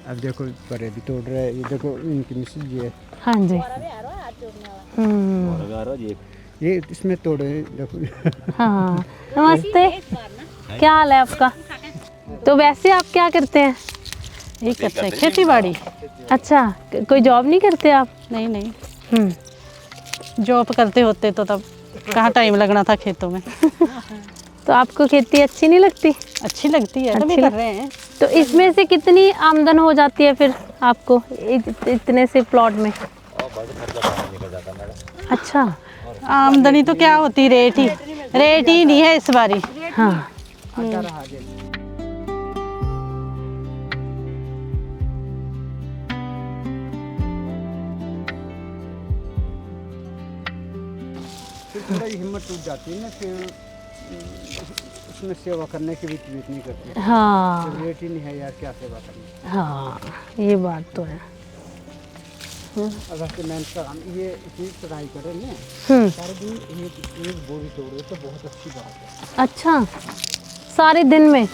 अब देखो पर भी तोड़ रहे हैं, ये देखो इनकी मिसेज जी है, हाँ जी। ये इसमें तोड़े देखो। हाँ नमस्ते। क्या हाल है आपका? तो वैसे आप क्या करते हैं? यही करते हैं खेती बाड़ी। अच्छा कोई जॉब नहीं करते आप? नहीं नहीं, जॉब करते होते तो तब कहाँ टाइम लगना था खेतों में। तो आपको खेती अच्छी नहीं लगती? अच्छी लगती है, तभी अच्छी कर रहे हैं। तो इसमें से कितनी आमदन हो जाती है फिर आपको इतने से प्लॉट में? अच्छा। आमदनी तो क्या होती, रेट ही नहीं है इस बारी। हाँ। फिर थोड़ा ही हिम्मत टूट जाती है ना, फिर उसमें सेवा करने की भी ट्रीट नहीं करती। हाँ जब रेट ही नहीं है यार, क्या सेवा करनी। हाँ ये बात तो है। अगर से मैं इसका ये इतनी पढ़ाई करें ना, सारे दिन एक बोरी तोड़े तो बहुत अच्छी बात है। अच्छा सारे दिन में?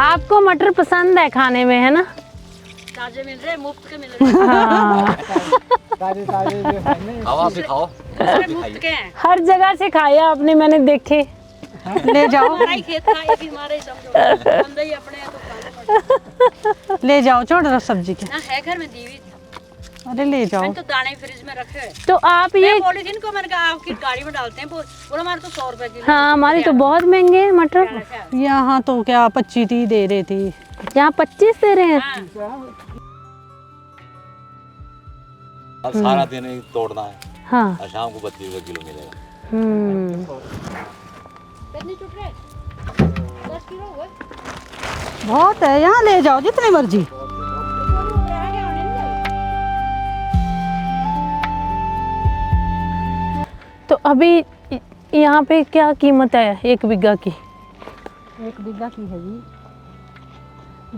आपको मटर पसंद है खाने में, है ना? ताजे मिल रहे, मुफ्त के मिल रहे हाँ ताजे ताजे जो है ना, खाओ आप भी खाओ। मुफ्त के हैं। हर जगह से खाए आपने, मैंने देखे। ले जाओ हमारा ही खेत था, ये भी हमारे ही समझो, बंदे ही अपने हैं तो खाने पड़ते ले जाओ छोड़ दो सब्जी के। हैं। है घर में दीवी, अरे ले जाओ। मैंने तो दाने फ्रिज में रखे हैं। तो आप ये मैं बोली थी इनको, मैंने कहा आपकी गाड़ी में डालते हैं, बोला हमारे तो 100 रुपए किलो। हाँ हमारी तो बहुत महंगे हैं मटर। यहाँ तो क्या 25 दे रही थी। यहाँ 25 दे रहे हैं। अब सारा दिन ही तोड़ना है हाँ। और शाम को 32 रुपये किलो मिलेगा। कितनी टूट रहे? 10 किलो हुए। बहुत है, यहाँ ले जाओ जितनी मर्जी। तो अभी यहाँ पे क्या कीमत है 1 बीघा की? 1 बीघा की है जी,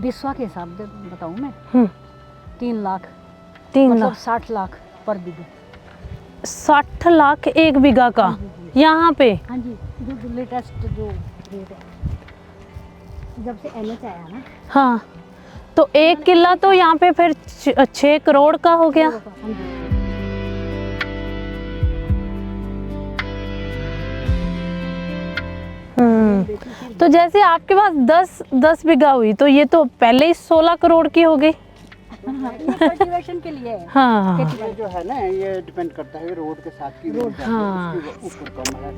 बिस्वा के हिसाब से बताऊं मैं, 3 लाख, 3 मतलब लाख 60 लाख पर बीघा। 60 लाख 1 बीघा का यहाँ पे? हाँ जी, जो लेटेस्ट जो रेट है, जब से NH आया ना। हाँ तो 1 किला तो यहाँ पे फिर 6 करोड़ का हो गया। हाँ जी। तो जैसे आपके पास 10 बीघा हुई तो ये तो पहले ही 16 करोड़ की हो गई। ये कल्टीवेशन के लिए है। हाँ ये जो है ना, ये डिपेंड करता है रोड के साथ की रोड, हाँ। ऊपर कम है।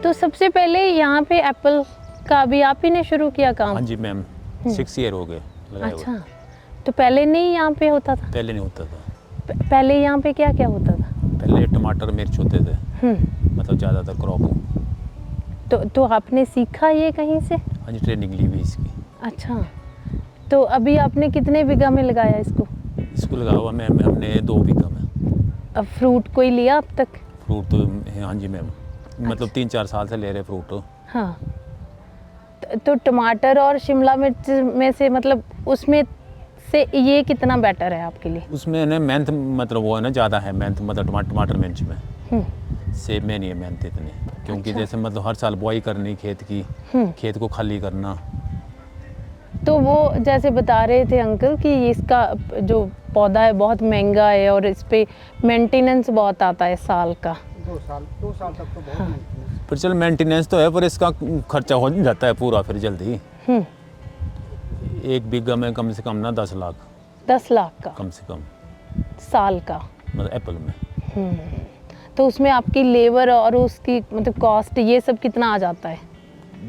तो सबसे पहले यहाँ पे एप्पल का भी आप ही ने शुरू किया काम? हाँ जी मैम, 6 ईयर हो गए लगाए हुए। अच्छा तो पहले नहीं यहाँ पे होता था? पहले नहीं होता था। पहले यहाँ पे क्या क्या होता था? पहले टमाटर मिर्च होते थे, मतलब ज़्यादातर क्रॉप हो। तो आपने सीखा ये कहीं से? हाँ जी ट्रेनिंग ली हुई इसकी। अच्छा तो अभी आपने कितने बीघा में लगाया इसको? इसको लगा हुआ मैम हमने 2 बीघा में। अब फ्रूट कोई लिया अब तक? फ्रूट तो हाँ जी मैम, मतलब 3-4 साल से ले रहे फ्रूट। हाँ, तो टमाटर और शिमला मिर्च में से मतलब उसमें से ये कितना बेटर है आपके लिए? उसमें ना मेहनत मतलब वो है ना ज़्यादा है मेहनत, मतलब टमाटर मिर्च में। सेब में नहीं है मेहनत इतनी, क्योंकि जैसे मतलब हर साल बुआई करनी खेत की, खेत को खाली करना। तो वो जैसे बता रहे थे अंकल कि इसका जो पौधा है बहुत महंगा है और इस पे मेंटेनेंस बहुत आता है साल का। 2 साल तक तो बहुत maintenance। पर चल मेंटेनेंस तो है, पर इसका खर्चा हो जाता है पूरा फिर जल्दी। 1 बीघा में कम से कम ना 10 लाख 10 लाख का कम से कम साल का, मतलब एप्पल में। तो उसमें आपकी लेबर और उसकी मतलब कॉस्ट ये सब कितना आ जाता है?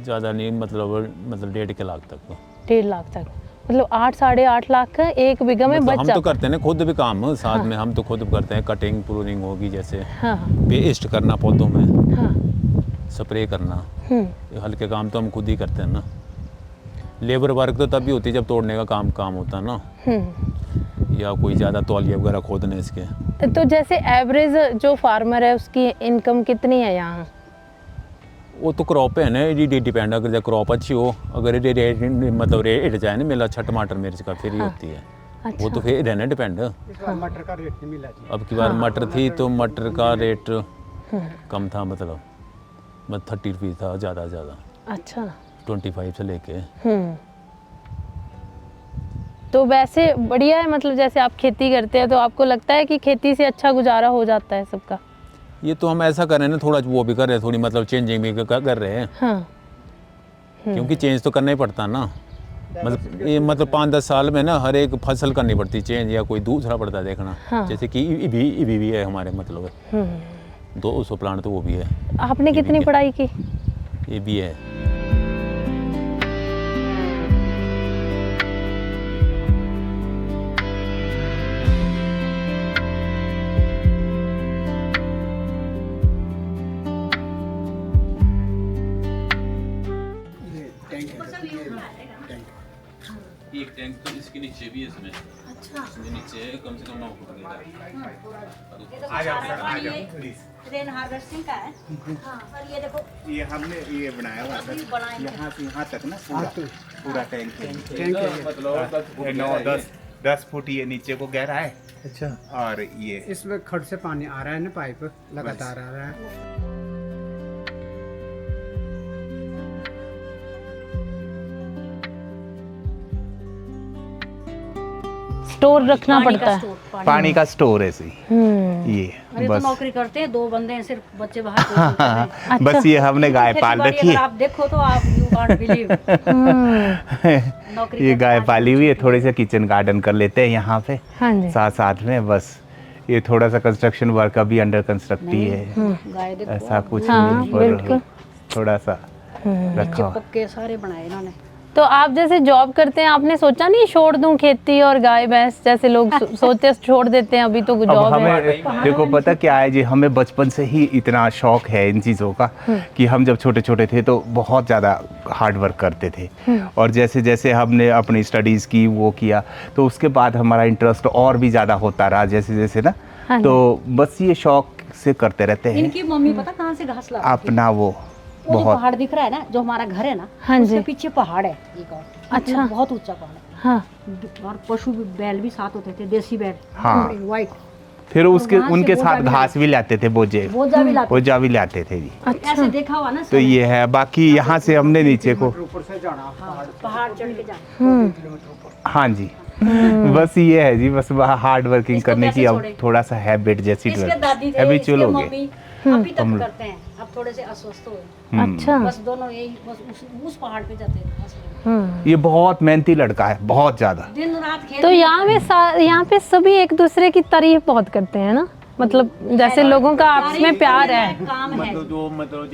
ज़्यादा नहीं, मतलब 1.5 लाख तक। 1.5 लाख तक, मतलब 8-8.5 लाख का 1 बीघा में मतलब बच हम जाता तो करते हैं ना खुद भी काम साथ में, हम तो खुद करते हैं। कटिंग प्रूनिंग होगी जैसे, हाँ पेस्ट करना पौधों में, हाँ। स्प्रे करना, ये हल्के काम तो हम खुद ही करते हैं ना। लेबर वर्क तो तभी होती है जब तोड़ने का काम होता है ना, या कोई ज़्यादा तौलिया वगैरह खोदने इसके। तो जैसे एवरेज जो फार्मर है उसकी इनकम कितनी है यहाँ? वो तो क्रॉप है ना, ये डिपेंड, अगर क्रॉप अच्छी हो, अगर रेट मतलब रेट जाए ना मिला अच्छा टमाटर मिर्च का, फिर ही होती है। वो तो फिर है ना डिपेंड। इस बार मटर का रेट नहीं मिला जी। अब की बार मटर थी तो मटर का रेट कम था, मतलब 30 रुपये था ज़्यादा। अच्छा। 25 से लेके। तो वैसे बढ़िया है, मतलब जैसे आप खेती करते हैं तो आपको लगता है कि खेती से अच्छा गुजारा हो जाता है सबका? ये तो हम ऐसा कर रहे हैं ना, थोड़ा वो भी कर रहे हैं, थोड़ी मतलब चेंजिंग भी कर रहे हैं। हाँ। क्योंकि चेंज तो करना ही पड़ता ना, मतलब ये मतलब 5-10 साल में ना हर एक फसल करनी पड़ती चेंज, या कोई दूसरा पड़ता देखना। हाँ। जैसे कि ईबी भी है हमारे, मतलब 200 प्लांट तो वो भी है। आपने कितनी पढ़ाई की? ये भी है। एक टैंक तो इसके नीचे भी है इसमें। अच्छा। इसके नीचे कम से कम 9 फुट गहरा। रेन हार्वेस्टिंग का है। हाँ, और ये देखो ये हमने ये बनाया हुआ था, यहाँ से यहाँ तक ना पूरा टैंक है। मतलब 9-10 फुट ये नीचे को गहरा है। अच्छा। और ये इसमें खड़ से पानी आ रहा है ना, पाइप लगातार आ रहा है। स्टोर रखना पड़ता है? पानी का स्टोर है सही। ये अरे तो बस नौकरी करते हैं, 2 बंदे हैं सिर्फ, बच्चे बाहर कोचिंग कर रहे हैं। बस ये हमने गाय पाल खेती-बाड़ी रखी अगर है। आप देखो तो आप यू कांट बिलीव। नौकरी ये करते गाय हैं। पाली हुई है, थोड़े से किचन गार्डन कर लेते हैं यहाँ पे हाँ जी। साथ में। बस ये थोड़ा सा कंस्ट्रक्शन वर्क अभी अंडर कंस्ट्रक्ट ही है, गाय देखो ऐसा कुछ हाँ, नहीं, पर बिल्कुल। थोड़ा सा रखा हुआ। पक्के सारे बनाए इन्होंने। तो आप जैसे जॉब करते हैं, आपने सोचा नहीं छोड़ दूं खेती और गाय भैंस, जैसे लोग सोचते छोड़ देते हैं अभी तो अब जॉब है? हमें देखो पता क्या है जी, हमें बचपन से ही इतना शौक है इन चीज़ों का कि हम जब छोटे छोटे थे तो बहुत ज़्यादा हार्ड वर्क करते थे, और जैसे जैसे हमने अपनी स्टडीज़ की वो किया तो उसके बाद हमारा इंटरेस्ट और भी ज़्यादा होता रहा जैसे जैसे ना। तो बस ये शौक से करते रहते हैं। इनकी मम्मी पता कहाँ से घास ला अपना वो वो जो बहुत पहाड़ दिख रहा है ना, जो हमारा घर है ना, हाँ उसके जी। पीछे पहाड़ है एक और। अच्छा। बहुत ऊंचा पहाड़ है। हाँ। और पशु भी, बैल भी साथ होते थे, देसी बैल। हाँ। व्हाइट। फिर उसके वहाँ से उनके बोझा साथ भी घास भी लाते थे, बोझे बोझा भी लाते बोझा भी लाते थे जी। ऐसे देखा हुआ ना तो ये है, बाकी यहाँ से हमने नीचे को ऊपर से जाना पहाड़ चढ़ के जा। हाँ जी बस ये है जी, बस हार्ड वर्किंग इसको करने कैसे की अब छोड़े? थोड़ा सा हैबिट जैसी इसके दादी थे, हैबिचुअल इसके हो गए। मम्मी अभी तक करते हैं। अब थोड़े से अस्वस्थ हुए, अच्छा। बस दोनों यही बस उस पहाड़ पे जाते हैं घास लेने। ये बहुत मेहनती लड़का है, बहुत ज्यादा। दिन रात खेत तो में यहाँ पे सभी एक दूसरे की तारीफ बहुत करते हैं ना, मतलब जैसे लोगों का आपस में प्यार है। काम है। जो मतलब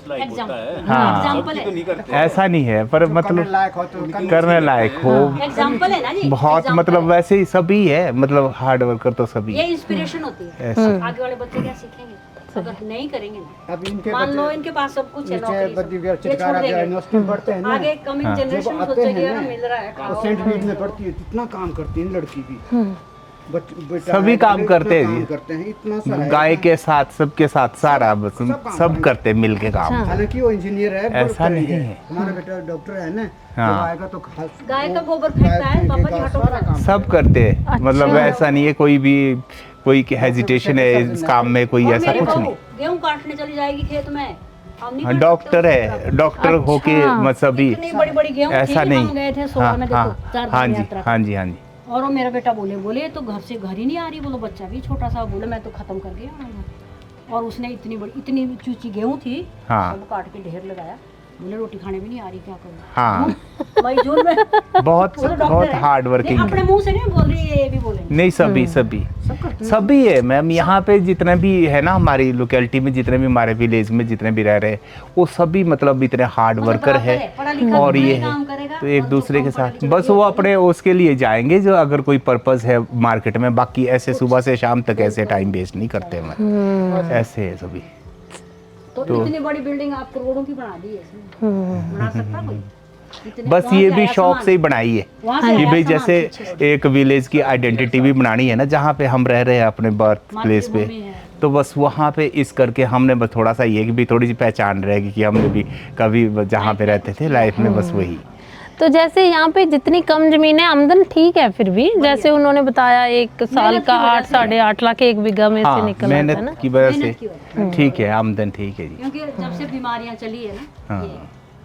हाँ। एग्जाम्पल है, ऐसा नहीं है, पर मतलब लायक हो तो करने लायक हो एग्जाम्पल है ना जी। बहुत, example मतलब है। वैसे ही सभी है, मतलब हार्ड वर्कर तो सभी ये इंस्पिरेशन होती है। ऐसे। आगे वाले बच्चे क्या सीखेंगे? से अगर नहीं करेंगे ना, अब इनके मान लो बच्चे इनके पास सब कुछ है, नीचे नौकरी बद्दी सब, बिहार ये चिटकारा छोड़ देंगे। यूनिवर्सिटी में पढ़ते हैं ना, आगे कमिंग जब जनरेशन आते सोचेगी हैं यार ना, मिल रहा है खाओ। सेंट बीट में पढ़ती है, इतना काम करती है लड़की भी, बेटा सभी है, काम इतना करते हैं काम जी। करते हैं, इतना सा है। गाय के साथ सबके साथ सारा बस काम सब करते मिल के काम। हालांकि वो इंजीनियर है, ऐसा वो करेंगे। नहीं है। हमारा बेटा डॉक्टर है ना, हाँ। जब आएगा तो गाय का गोबर फेंकता है, पापा जी हटो सारा काम सब करते हैं, मतलब ऐसा नहीं है कोई हेजिटेशन है इस काम में, कोई और ऐसा मेरी कुछ बहू नहीं। गेहूं काटने चली जाएगी खेत में, हम नहीं हाँ, काट डॉक्टर सकते है, उसको। डॉक्टर होके मतलब भी इतनी बड़ी बड़ी गेहूं ऐसा थी, नहीं। हम गए थे सोलह में, हाँ देखो 4 हाँ दिन जी, यात्रा हाँ जी, हाँ जी। और वो मेरा बेटा बोले तो घर से घर ही नहीं आ रही, बोलो बच्चा भी छोटा सा, बोले मैं तो खत्म कर गया। और उसने इतनी ऊंची ऊंची गेहूं थी, हाँ। सब काट के ढेर लगाया, बोले रोटी खाने भी नहीं आ रही, क्या करूं। हाँ मई जून में बहुत वो तो डॉक्टर बहुत है। हार्ड नहीं, वर्किंग अपने मुंह से नहीं बोल रही, ये भी बोलेंगे नहीं, सभी सभी है मैम। यहाँ पे जितने भी है ना हमारी लोकेलिटी में, जितने भी हमारे विलेज में जितने भी रह रहे हैं, वो सभी मतलब इतने हार्ड मतलब वर्कर बराबर है। है, पढ़ा लिखा और भी ये काम है करेगा, तो एक और जो दूसरे के कम पढ़ा साथ लिखा बस ये वो होगा। अपने उसके लिए जाएंगे जो अगर कोई पर्पस है मार्केट में, बाकी ऐसे सुबह से शाम तक ऐसे टाइम वेस्ट नहीं करते मैं, ऐसे है सभी। तो इतनी बड़ी बिल्डिंग आप करोड़ों की बना दी है इसमें, बना सकता कोई? इतने- बस वहाँ ये से भी आया शौक सामान। से ही बनाई है वहाँ से कि आया भाई सामान जैसे पीछे से। एक विलेज की आइडेंटिटी भी बनानी है ना, जहाँ पे हम रह रहे हैं अपने बर्थ प्लेस पे, मातृभूमि है। तो बस वहाँ पे इस करके हमने बस थोड़ा सा ये कि भी थोड़ी सी पहचान रहेगी कि हमने भी कभी जहाँ पे रहते थे लाइफ में, बस वही। तो जैसे यहाँ पे जितनी कम जमीन है, आमदन ठीक है फिर भी, जैसे उन्होंने बताया 1 साल का 8 साढ़े 8 लाख 1 बीघा में से हाँ, निकल आता है ना। मेहनत की वजह मेहनत की से ठीक है, आमदन ठीक है जी। क्योंकि जब से बीमारियां चली है ना, हाँ। ये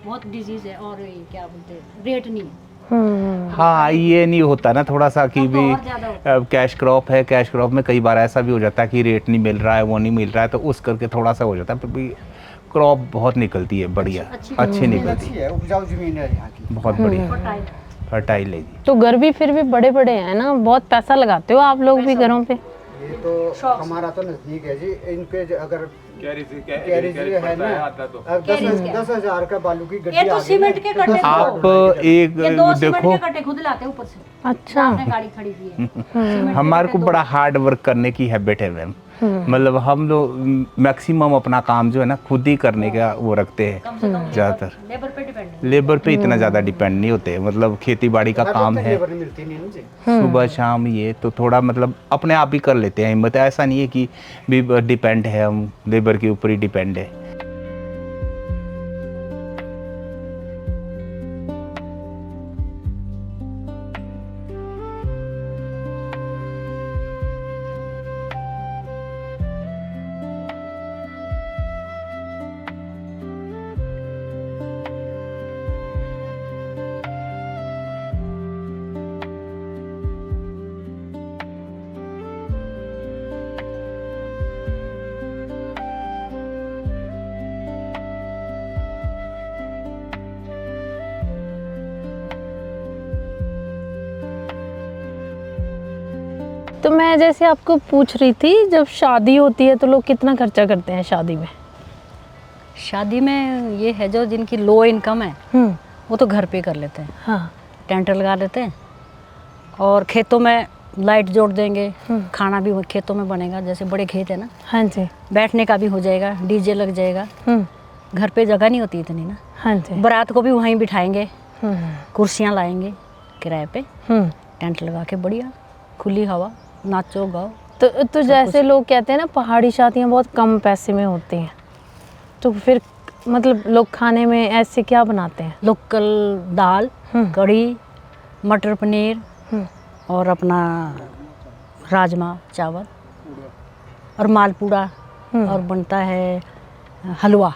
बहुत डिजीज है, और ये क्या बोलते हैं, रेट नहीं है। हाँ, ये नहीं होता ना थोड़ा सा कि तब तो भी और ज्यादा होता कैश क्रॉप है, कैश क्रॉप में कई बार ऐसा भी हो जाता है कि रेट नहीं मिल रहा है, वो नहीं मिल रहा है, तो उस करके थोड़ा सा हो जाता है, पर भी क्रॉप बहुत निकलती है, बढ़िया अच्छी निकलती अच्छी है, उपजाऊ जमीन है यहाँ की। है, बहुत बढ़िया फर्टाइल। फर्टाइल है जी। तो घर भी फिर भी बड़े बड़े हैं ना, बहुत पैसा लगाते हो आप लोग भी घरों पे। ये तो हमारा तो नजदीक है जी, इनके अगर कैरेज है ना, अब 10,000 का बालू की गड्डी ये तो आ गई सीमेंट ना, के कट्टे आप देखो। एक ये 2 सीमेंट देखो, के कट्टे खुद लाते हैं ऊपर से, अच्छा। आपने गाड़ी खड़ी की है। सीमेंट के हमारे को कट्टे बड़ा हार्ड वर्क करने की हैबिट है मैम, मतलब हम लोग मैक्सिमम अपना काम जो है ना खुद ही करने का वो रखते हैं कम से कम ज़्यादातर। लेबर पे डिपेंड है। लेबर पे इतना ज़्यादा डिपेंड नहीं होते, मतलब खेती बाड़ी का काम है, लेबर मिलती नहीं ना जी। सुबह शाम ये तो थोड़ा मतलब अपने आप ही कर लेते हैं हिम्मत, ऐसा नहीं है कि भी डिपेंड है, हम लेबर के ऊपर ही डिपेंड है। तो मैं जैसे आपको पूछ रही थी, जब शादी होती है तो लोग कितना खर्चा करते हैं शादी में? शादी में ये है जो जिनकी लो इनकम है वो तो घर पे कर लेते हैं, हाँ। टेंट लगा देते हैं, और खेतों में लाइट जोड़ देंगे, खाना भी खेतों में बनेगा, जैसे बड़े खेत है ना, हाँ जी। बैठने का भी हो जाएगा, डीजे लग जाएगा। घर पे जगह नहीं होती इतनी ना, हाँ जी। बारात को भी वहीं बिठाएंगे, कुर्सियाँ लाएंगे किराए पे, हम्म। टेंट लगा के बढ़िया खुली हवा, नाचो गाओ। तो जैसे लोग कहते हैं ना पहाड़ी शादियाँ बहुत कम पैसे में होती हैं, तो फिर मतलब लोग खाने में ऐसे क्या बनाते हैं? लोकल दाल, कढ़ी, मटर पनीर, और अपना राजमा चावल, और मालपूड़ा, और बनता है हलवा।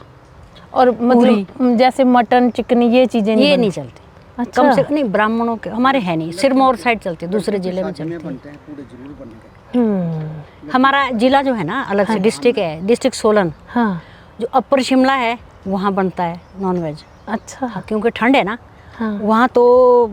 और मतलब जैसे मटन चिकन ये चीज़ें ये नहीं बनती? चलती। अच्छा। कम से नहीं, ब्राह्मणों के हमारे है नहीं, सिरमौर साइड चलती है, दूसरे जिले में चलती है। बनते हैं, पूरे जरूर बनेंगे। हमारा जिला जो है ना अलग से डिस्ट्रिक्ट है, डिस्ट्रिक्ट सोलन, हाँ। जो अपर शिमला है वहाँ बनता है नॉनवेज। अच्छा। क्योंकि ठंड है ना, हाँ। वहाँ तो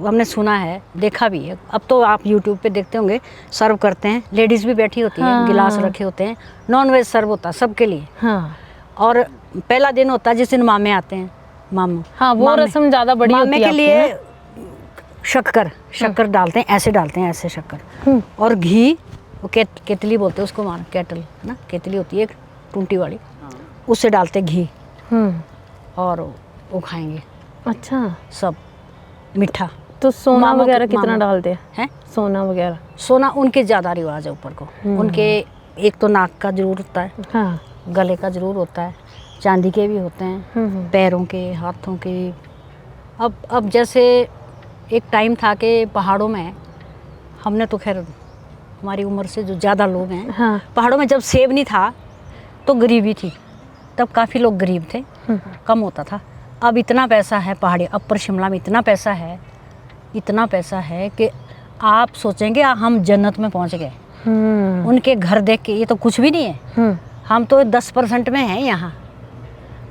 हमने सुना है, देखा भी है, अब तो आप यूट्यूब पे देखते होंगे, सर्व करते हैं, लेडीज़ भी बैठी होती हैं, गिलास रखे होते हैं, नॉनवेज सर्व होता है सबके लिए। हाँ। और पहला दिन होता है जिस दिन मामे आते हैं, मामू। हाँ, वो मामे- रस्म ज़्यादा बड़ी मामे होती है के आपकी लिए शक्कर डालते हैं, ऐसे शक्कर, और घी, वो केतली बोलते हैं उसको, मान केटल है ना, केतली होती है एक, टूंटी वाली, उससे डालते घी और वो खाएंगे अच्छा, सब मीठा। तो सोना मामा वगैरह को- कितना मामा- डालते हैं? सोना वगैरह? सोना उनके ज़्यादा रिवाज है ऊपर को। उनके एक तो नाक का जरूर होता है, हाँ। गले का जरूर होता है, चांदी के भी होते हैं, पैरों के, हाथों के। अब जैसे एक टाइम था कि पहाड़ों में, हमने तो खैर हमारी उम्र से जो ज़्यादा लोग हैं, हाँ। पहाड़ों में जब सेब नहीं था तो गरीबी थी, तब काफ़ी लोग गरीब थे, कम होता था। अब इतना पैसा है पहाड़ी अपर शिमला में, इतना पैसा है कि आप सोचेंगे हम जन्नत में पहुंच गए। उनके घर देख के ये तो कुछ भी नहीं है, हम तो 10% में हैं यहाँ।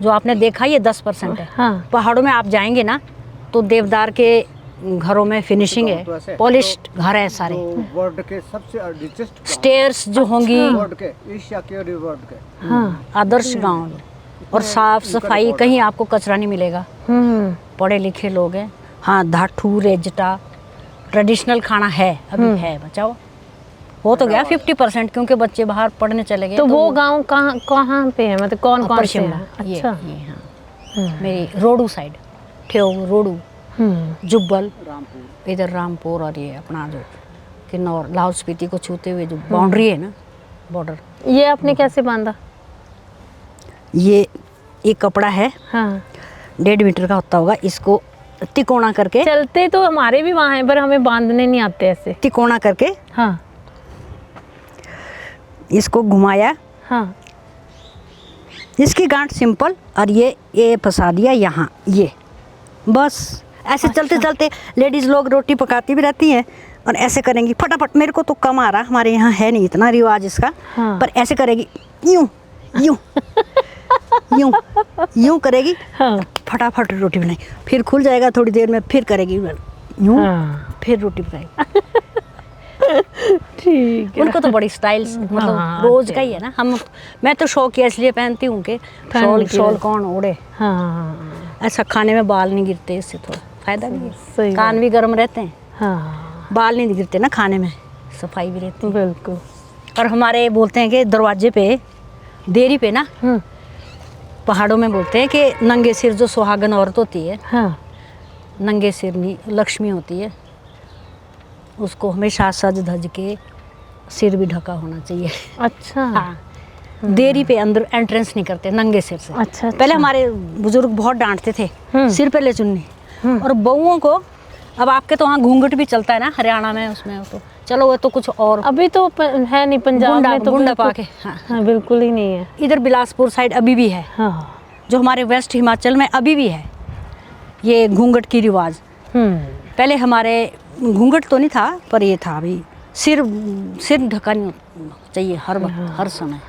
जो आपने देखा ये 10% है। हाँ। पहाड़ों में आप जाएंगे ना तो देवदार के घरों में फिनिशिंग है, पॉलिश्ड घर है सारे, वर्ल्ड के सबसे रिचेस्ट स्टेयर्स जो होंगी, वर्ल्ड के, एशिया के और वर्ल्ड के। हाँ। आदर्श गांव, और साफ सफाई, कहीं आपको कचरा नहीं मिलेगा। पढ़े लिखे लोग हैं। हाँ, धाठू रेजटा ट्रेडिशनल खाना है, अभी है, बचाओ हो तो गया 50%, क्योंकि बच्चे बाहर पढ़ने चले गए। तो वो गांव कहाँ कहाँ पे है, मतलब कौन कौन अपर से शिमला, है? ये अच्छा। हाँ, मेरी रोडू साइड, ठेऊ रोडू, जुब्बल, इधर रामपुर, और ये अपना जो किन्नौर लाहौल स्पीति को छूते हुए जो बाउंड्री है ना, बॉर्डर। ये आपने कैसे बांधा? ये एक कपड़ा है, हाँ। 1.5 मीटर का होता होगा, इसको तिकोना करके, चलते तो हमारे भी वहाँ हैं, पर हमें बांधने नहीं आते ऐसे। तिकोना करके हाँ। इसको घुमाया, हाँ। इसकी गांठ सिंपल, और ये फंसा दिया यहाँ, ये बस ऐसे चलते चलते लेडीज लोग रोटी पकाती भी रहती हैं और ऐसे करेंगी फटाफट। मेरे को तो कम आ रहा, हमारे यहाँ है नहीं इतना रिवाज इसका। हाँ। पर ऐसे करेगी, यूं यूं यूं यूं करेगी, हाँ। फटाफट रोटी बनाई, फिर खुल जाएगा थोड़ी देर में, फिर करेगी यूं, हाँ। फिर रोटी बनाएगी। ठीक है। उनको तो बड़ी स्टाइल, मतलब हाँ, रोज का ही है ना। मैं तो शौक इसलिए पहनती हूँ कि शॉल कौन ओढ़े, हाँ। ऐसा खाने में बाल नहीं गिरते, इससे थोड़ा फायदा भी सही है। कान भी गर्म रहते हैं, हाँ। बाल नहीं गिरते ना खाने में, सफाई भी रहती है। बिल्कुल। और हमारे बोलते हैं कि दरवाजे पे, देरी पे ना, पहाड़ों में बोलते हैं कि नंगे सिर जो सुहागन औरत होती है, हाँ। नंगे सिर नहीं लक्ष्मी होती है, उसको हमेशा सज धज के सिर भी ढका होना चाहिए। अच्छा। हाँ, देरी पे अंदर एंट्रेंस नहीं करते नंगे सिर से। अच्छा। पहले हमारे बुजुर्ग बहुत डांटते थे, सिर पे ले चुन्नी। और बहुओं को, अब आपके तो वहाँ घूंघट भी चलता है ना हरियाणा में, उसमें तो चलो वो तो कुछ और, अभी तो है नहीं पंजाब में तो गुंडा बिल्कुल- पाके। हाँ। हाँ, बिल्कुल ही नहीं है। इधर बिलासपुर साइड अभी भी है, हाँ। जो हमारे वेस्ट हिमाचल में अभी भी है ये घूंघट की रिवाज। पहले हमारे घूंघट तो नहीं था, पर ये था अभी सिर ढका नहीं चाहिए हर वक्त, हर समय।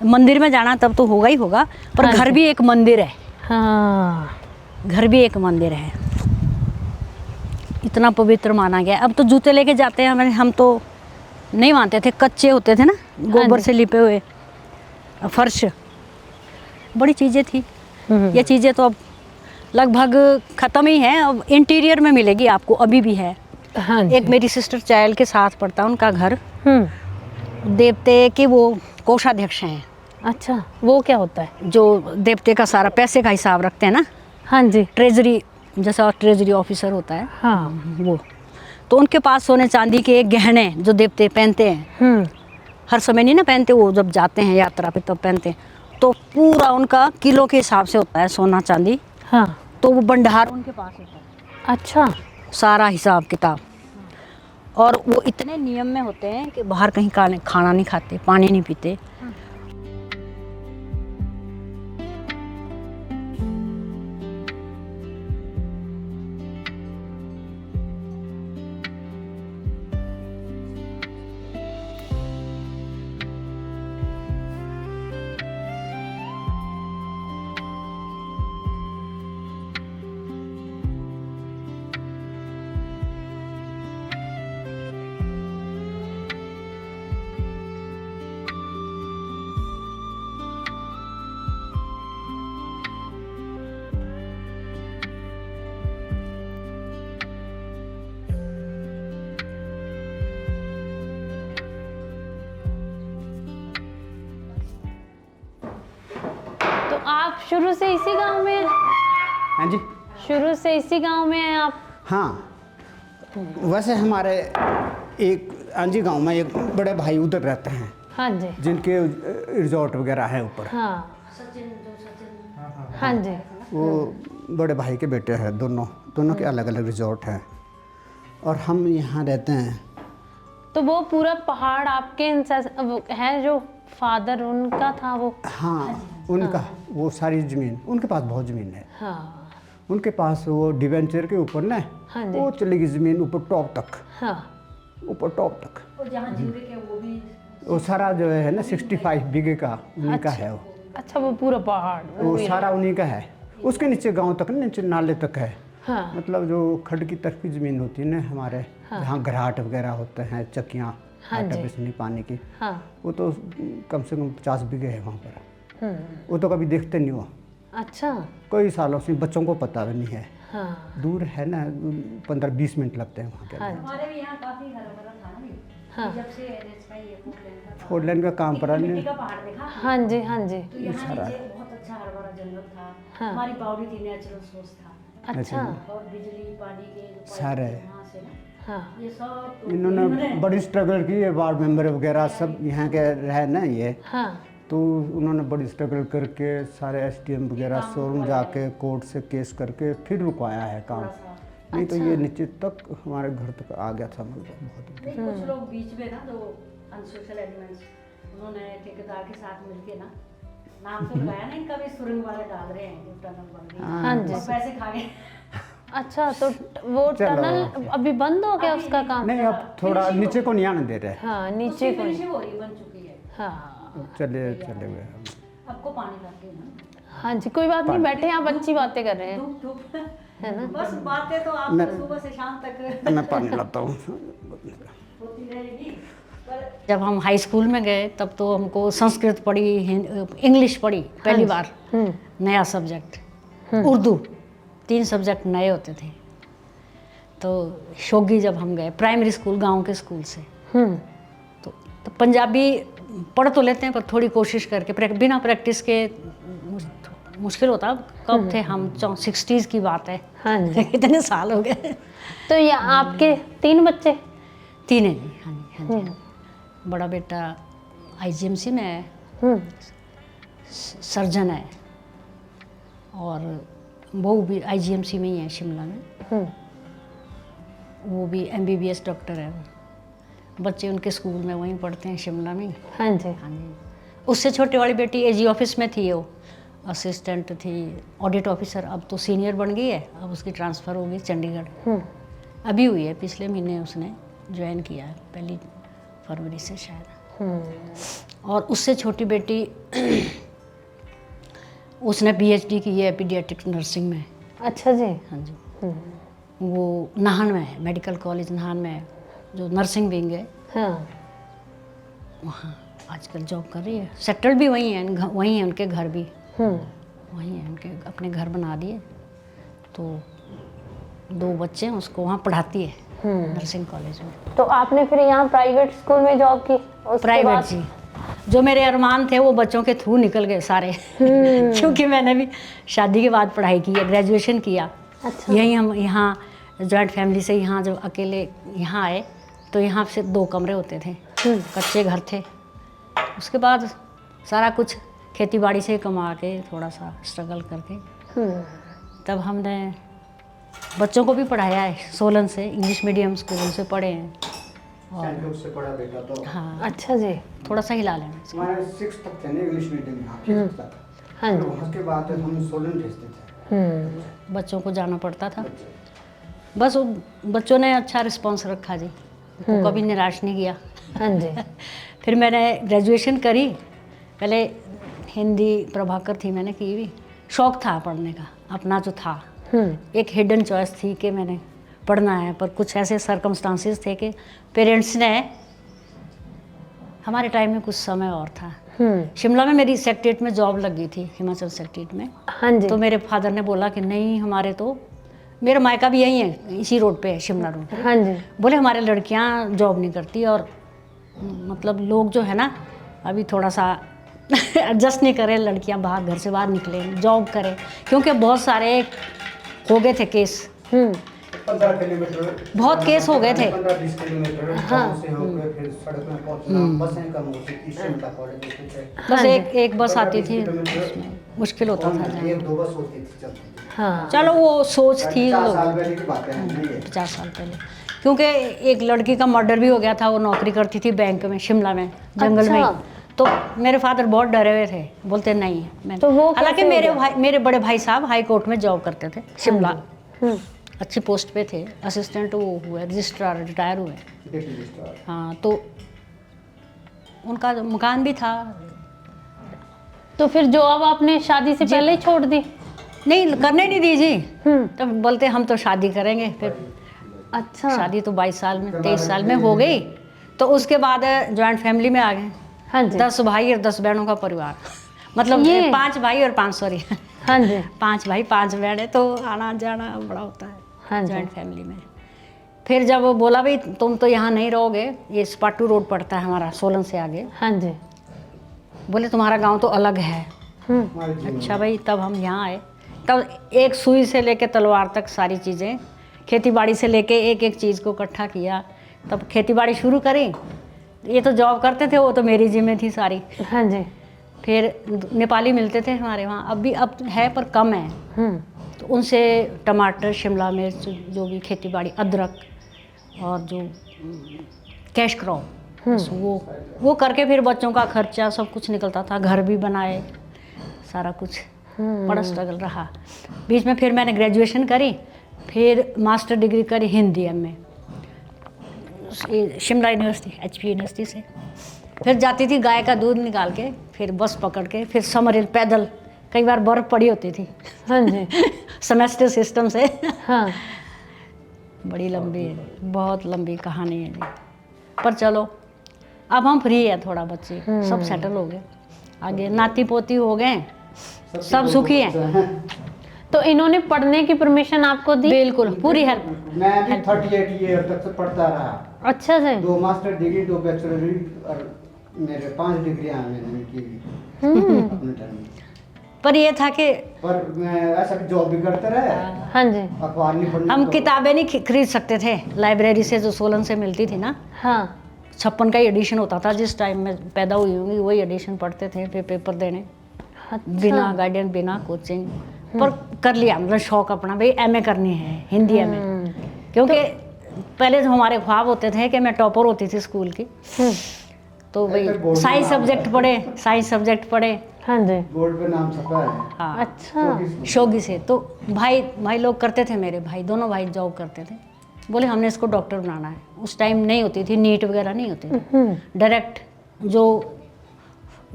मंदिर में जाना तब तो होगा ही होगा, पर हाँ घर जी। भी एक मंदिर है। हाँ। घर भी एक मंदिर है, इतना पवित्र माना गया। अब तो जूते लेके जाते हैं, हम तो नहीं मानते थे, कच्चे होते थे ना, गोबर से लिपे हुए फर्श, बड़ी चीज़ें थी। ये चीज़ें तो अब लगभग ख़त्म ही हैं। अब इंटीरियर में मिलेगी आपको, अभी भी है। हाँ जी। एक मेरी सिस्टर चाइल्ड के साथ पड़ता, उनका घर देवते के वो कोषाध्यक्ष हैं, अच्छा, वो क्या होता है? जो देवते का सारा पैसे का हिसाब रखते हैं ना, हाँ जी। ट्रेजरी, जैसा ट्रेजरी ऑफिसर होता है, हाँ। वो तो उनके पास सोने चांदी के गहने जो देवते पहनते हैं, हर समय नहीं ना पहनते, वो जब जाते हैं यात्रा पे तब पहनते हैं। तो पूरा उनका किलो के हिसाब से होता है सोना चांदी। हाँ। तो वो भंडार उनके पास होता है, अच्छा। सारा हिसाब किताब। और वो इतने नियम में होते हैं कि बाहर कहीं खाना नहीं खाते, पानी नहीं पीते। शुरू से इसी गांव में हैं? हाँ जी। शुरू से इसी गांव में हैं आप? हाँ, वैसे हमारे एक आंजी गांव में एक बड़े भाई उधर रहते हैं, हाँ जी। जिनके रिजॉर्ट वगैरह है ऊपर। हाँ हाँ जी। वो बड़े भाई के बेटे हैं, दोनों के अलग अलग रिजॉर्ट हैं, और हम यहाँ रहते हैं। तो वो पूरा पहाड़ आपके है जो फादर उनका था वो? हाँ, उनका वो सारी ज़मीन, उनके पास बहुत ज़मीन है। हाँ उनके पास वो डिवेंचर के ऊपर ना, हाँ जी। वो चलेगी ज़मीन ऊपर टॉप तक, हाँ ऊपर टॉप तक। और जहाँ जिंदगी के वो भी वो सारा जो है ना 65 बीघे का उन्हीं का है। अच्छा, वो पूरा पहाड़ वो सारा उन्हीं का है। उसके नीचे गांव तक, नीचे नाले तक है। हाँ मतलब जो खड की तरफ की ज़मीन होती है ना हमारे, जहाँ घराट वगैरह होते हैं, चक्कियाँ, आटा पीसने पानी की, हाँ। वो तो कम से कम 50 बीघे है वहाँ पर। वो तो कभी देखते नहीं हो, अच्छा। कई सालों से बच्चों को पता भी नहीं है। हाँ दूर है ना, 15-20 मिनट लगते हैं वहाँ के। हाँ हमारे भी यहाँ काफी हरा भरा था ना। हाँ। जब से NH का ये फुटलैंड का था, फोर लेन का काम पड़ा मिट्टी नहीं। का पहाड़ देखा, हाँ जी हाँ जी। तो यहाँ नीचे बहुत अच्छा हरा भरा जंगल था। हाँ। हमारी बाउंड्री थी, नेचुरल सोर्स था, अच्छा। और बिजली पानी के जो पाइप सारे। थे वहाँ से ना, हाँ ये सब इन्होंने बड़ी स्ट्रगल की है, वार्ड मेंबर वगैरह सब यहाँ के रहे ना ये, हाँ तो उन्होंने बड़ी स्ट्रगल करके सारे SDM वगैरह शोरूम जाके कोर्ट से केस करके फिर रुकवाया है काम। नहीं तो ये नीचे तक हमारे घर तक आ गया था। मतलब बहुत नहीं, कुछ लोग बीच में ना, जो अनसोशल एलिमेंट्स, उन्होंने ठेकेदार के साथ मिलके ना, नाम तो लगाया नहीं, कभी सुरंग वाले डाल रहे हैं जो टनल बन रही है, हाँ जी। और पैसे खा गए। अच्छा, तो वो टनल अभी बंद हो गया उसका काम? नहीं, अब थोड़ा नीचे को नहीं आने दे रहे। हाँ नीचे को। फिनिशिंग हो रही, बन चुकी है, हाँ चले हुए हम। आपको पानी लाके ना, हाँ जी, कोई बात नहीं, बैठे आप अच्छी बातें कर रहे हैं। धूप धूप है ना? बस बातें तो आप सुबह से शाम तक मैं पानी लाता हूँ। होती रहेगी। जब हम हाई स्कूल में गए तब तो हमको संस्कृत पढ़ी, इंग्लिश पढ़ी पहली बार, नया सब्जेक्ट, उर्दू, 3 सब्जेक्ट नए होते थे। तो शोगी जब हम गए प्राइमरी स्कूल, गांव के स्कूल से, तो पंजाबी पढ़ तो लेते हैं पर थोड़ी कोशिश करके, बिना प्रैक्टिस के मुश्किल होता। कब थे हम, 60s की बात है। हाँ जी। इतने साल हो गए। तो ये आपके 3 बच्चे? 3 है जी। हाँ जी, हाँ जी। बड़ा बेटा IGMC में है, सर्जन है, और बहू भी IGMC में ही है शिमला में, वो भी MBBS डॉक्टर है। बच्चे उनके स्कूल में वहीं पढ़ते हैं शिमला में। हाँ जी। हाँ जी। उससे छोटी वाली बेटी AG ऑफिस में थी, वो असिस्टेंट थी, ऑडिट ऑफिसर, अब तो सीनियर बन गई है, अब उसकी ट्रांसफ़र हो गई चंडीगढ़। अभी हुई है, पिछले महीने उसने ज्वाइन किया है, 1 फरवरी से शायद। और उससे छोटी बेटी उसने PhD की है पीडियाट्रिक नर्सिंग में। अच्छा जी। हाँ जी। वो नाहन में है, मेडिकल कॉलेज नाहन में है, जो नर्सिंग विंग है, हाँ वहाँ आजकल जॉब कर रही है। सेटल भी वहीं है, वहीं है उनके घर भी, वहीं है उनके, अपने घर बना दिए। तो 2 बच्चे हैं, उसको वहाँ पढ़ाती है नर्सिंग कॉलेज में। तो आपने फिर यहाँ प्राइवेट स्कूल में जॉब की? प्राइवेट जी। जो मेरे अरमान थे वो बच्चों के थ्रू निकल गए सारे। क्योंकि मैंने भी शादी के बाद पढ़ाई की है, ग्रेजुएशन किया। अच्छा। यहीं हम यहाँ जॉइंट फैमिली से यहाँ जब अकेले यहाँ आए तो यहाँ से 2 कमरे होते थे, कच्चे घर थे। उसके बाद सारा कुछ खेती बाड़ी से कमा के थोड़ा सा स्ट्रगल करके तब हमने बच्चों को भी पढ़ाया है। सोलन से इंग्लिश मीडियम स्कूल से पढ़े हैं। और उससे पढ़ा बेटा तो हाँ, अच्छा जी। थोड़ा सा हिला लेना। हमारे 6 तक थे ना इंग्लिश मीडियम में, 6 तक। हाँ जी। उसके बाद हम सोलन भेजते थे। बच्चों को जाना पड़ता था। बस वो बच्चों ने अच्छा रिस्पांस रखा जी, उनको कभी निराश नहीं किया। हाँ जी। फिर मैंने ग्रेजुएशन करी, पहले हिंदी प्रभाकर थी मैंने की भी, शौक था पढ़ने का अपना जो था, एक हिडन चॉइस थी कि मैंने पढ़ना है। पर कुछ ऐसे सर्कमस्टांसेस थे कि पेरेंट्स ने, हमारे टाइम में कुछ समय और था। शिमला में मेरी सेक्रेटरीट में जॉब लग गई थी, हिमाचल सेक्रेटरीट में। हाँ जी। तो मेरे फादर ने बोला कि नहीं, हमारे तो, मेरा मायका भी यही है, इसी रोड पे है, शिमला रोड पे। हाँ जी। बोले हमारे लड़कियां जॉब नहीं करती, और मतलब लोग जो है ना अभी थोड़ा सा एडजस्ट नहीं करे, लड़कियां बाहर घर से बाहर निकले, जॉब करें, क्योंकि बहुत सारे हो गए थे केस, 15 किलोमीटर बहुत केस हो गए थे। 15-20 किलोमीटर गाँव से होकर फिर सड़क में पहुंचना, बसें कम होती थी, शिमला कॉलेज होते थे। बस एक बस आती थी, उसमें मुश्किल होता था जाना। 1-2 बस होती थी चलती थी। हाँ चलो वो सोच थी 50 साल पहले की बातें हैं नहीं है। 50 साल पहले, क्योंकि एक लड़की का मर्डर भी हो गया था, वो नौकरी करती थी बैंक में शिमला में, जंगल में। अच्छा। तो मेरे फादर बहुत डरे हुए थे, बोलते नहीं मैं, तो वो हालांकि कैसे मेरे बड़े भाई साहब हाई कोर्ट में जॉब करते थे शिमला, अच्छी पोस्ट पे थे, असिस्टेंट वो हुए, रजिस्ट्रार रिटायर हुए। Deputy registrar. हाँ, तो उनका मकान भी था। तो फिर जॉब आपने शादी से पहले ही छोड़ दी? नहीं, करने नहीं दी जी। तो बोलते हम तो शादी करेंगे, फिर अच्छा। शादी तो 22 साल में 23 साल में हो गई। तो उसके बाद जॉइंट फैमिली में आ गए, हाँ जी 10 भाई और 10 बहनों का परिवार, मतलब ये 5 भाई और 5 सॉरी हाँ जी 5 भाई 5 बहनें, तो आना जाना बड़ा होता है हाँ जी जॉइंट फैमिली में। फिर जब वो बोला भाई तुम तो यहाँ नहीं रहोगे, ये स्पाटू रोड पड़ता है हमारा सोलन से आगे, हाँ जी बोले तुम्हारा गांव तो अलग है। अच्छा भाई, तब हम यहाँ आए, तब एक सुई से लेके तलवार तक सारी चीज़ें, खेती बाड़ी से लेके एक एक चीज़ को इकट्ठा किया, तब खेती बाड़ी शुरू करी। ये तो जॉब करते थे, वो तो मेरी जिम्मे थी सारी। हाँ जी फिर नेपाली मिलते थे हमारे वहाँ, अब है पर कम है, तो उनसे टमाटर, शिमला मिर्च, जो भी खेती बाड़ी, अदरक और जो कैश क्रॉप, वो करके फिर बच्चों का खर्चा सब कुछ निकलता था, घर भी बनाए, सारा कुछ बड़ा स्ट्रगल रहा। बीच में फिर मैंने ग्रेजुएशन करी, फिर मास्टर डिग्री करी हिंदी में शिमला यूनिवर्सिटी, HP यूनिवर्सिटी से। फिर जाती थी गाय का दूध निकाल के, फिर बस पकड़ के, फिर समर पैदल, कई बार बर्फ़ पड़ी होती थी हाँ जी सेमेस्टर सिस्टम से। हाँ बड़ी लंबी है, बहुत लंबी कहानी है जी, पर चलो अब हम फ्री है, थोड़ा बच्चे सब सेटल हो गए, आगे नाती पोती हो गए, सब सुखी हैं। तो इन्होंने पढ़ने की परमिशन आपको दी? बिल्कुल पूरी हेल्प। मैं भी 38 ईयर तक से पढ़ता रहा, अच्छा से 2 मास्टर डिग्री, 2 बैचलर डिग्री और मेरे 5 डिग्रियां मैंने की अपने टाइम में। पर ये था कि पर मैं ऐसा जॉब भी करते रहे, हाँ जी अखबार नहीं पढ़ने हम तो- किताबें नहीं खरीद सकते थे, लाइब्रेरी से जो सोलन से मिलती थी ना, हाँ 56 का ही एडिशन होता था, जिस टाइम में पैदा हुई होंगी वही एडिशन पढ़ते थे, फिर पेपर देने, बिना गाइडेंस, बिना कोचिंग, पर कर लिया, मतलब शौक अपना, भाई MA करनी है हिंदी MA, क्योंकि पहले जो हमारे ख्वाब होते थे कि मैं टॉपर होती थी स्कूल की, तो भाई साइंस सब्जेक्ट पढ़े, हाँ जी बोर्ड पे नाम छपा है। हाँ अच्छा शौकी से। तो भाई लोग करते थे, मेरे भाई दोनों भाई जॉब करते थे, बोले हमने इसको डॉक्टर बनाना है। उस टाइम नहीं होती थी, नीट वगैरह नहीं होती थी, डायरेक्ट जो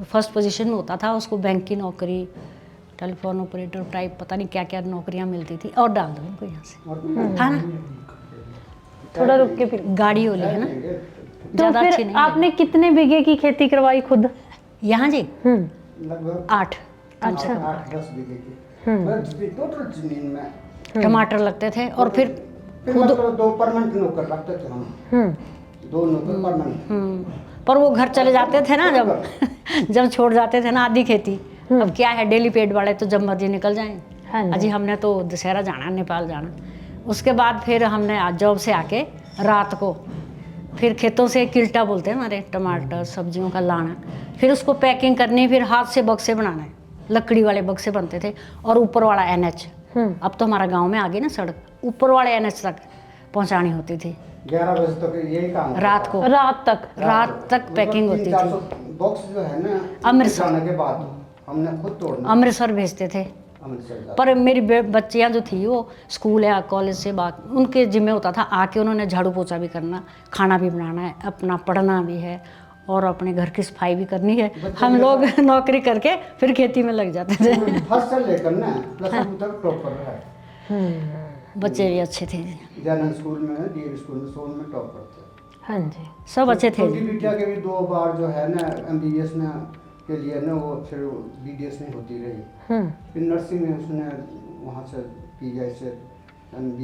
फर्स्ट पोजीशन में होता था उसको बैंक की नौकरी, टेलीफोन ऑपरेटर टाइप, पता नहीं क्या क्या नौकरियां मिलती थी, और डाल दो उनको यहाँ से, हाँ ना, थोड़ा रुक के फिर गाड़ी वाली है ना, तो ज़्यादा अच्छी फिर नहीं आपने कितने बीघे की खेती करवाई खुद? यहाँ जी लगभग 8 अच्छा 8-10 बीघे की टोटल जमीन में। टमाटर लगते थे, और फिर फिर मतलब 2 परमानेंट नौकर रखते थे हम, 2 नौकर परमानेंट। पर वो घर चले जाते थे ना, जब छोड़ जाते थे ना आधी खेती। अब क्या है, डेली पेड वाले तो जब मर्जी निकल जाएं, हाँ जी। अजी हमने तो दशहरा जाना, नेपाल जाना। उसके बाद फिर हमने जॉब से आके रात को फिर खेतों से किल्टा बोलते हैं हमारे, टमाटर सब्जियों का लाना, फिर उसको पैकिंग करनी, फिर हाथ से बक्से बनाना है, लकड़ी वाले बक्से बनते थे, और ऊपर वाला NH, अब तो हमारा गांव में आ गई ना सड़क, ऊपर वाले NH तक पहुंचानी होती थी 11 बजे तक यही काम होता रात को, रात तक पैकिंग होती थी। 300 बॉक्स जो है ना, अमृतसर जाने के बाद हमने खुद तोड़ना, अमृतसर भेजते थे। अमृतसर पर मेरी बच्चियां जो थी वो स्कूल या कॉलेज से बात, उनके जिम्मे होता था, आके उन्होंने झाड़ू पोछा भी करना, खाना भी बनाना है, अपना पढ़ना भी है, और अपने घर की सफाई भी करनी है। हम लोग नौकरी करके फिर खेती में लग जाते थे। फर्स्ट से लेकर ना +2 तक टॉपर रहा है। बच्चे भी अच्छे थे, जैन स्कूल में, DAV स्कूल में, सोन में टॉपर थे। हाँ जी सब अच्छे थे। छोटी बिटिया के भी 2 बार जो है ना MBBS में के लिए ना, वो फिर BDS में होती रही, फिर नर्सिंग में उसने वहाँ से PGI से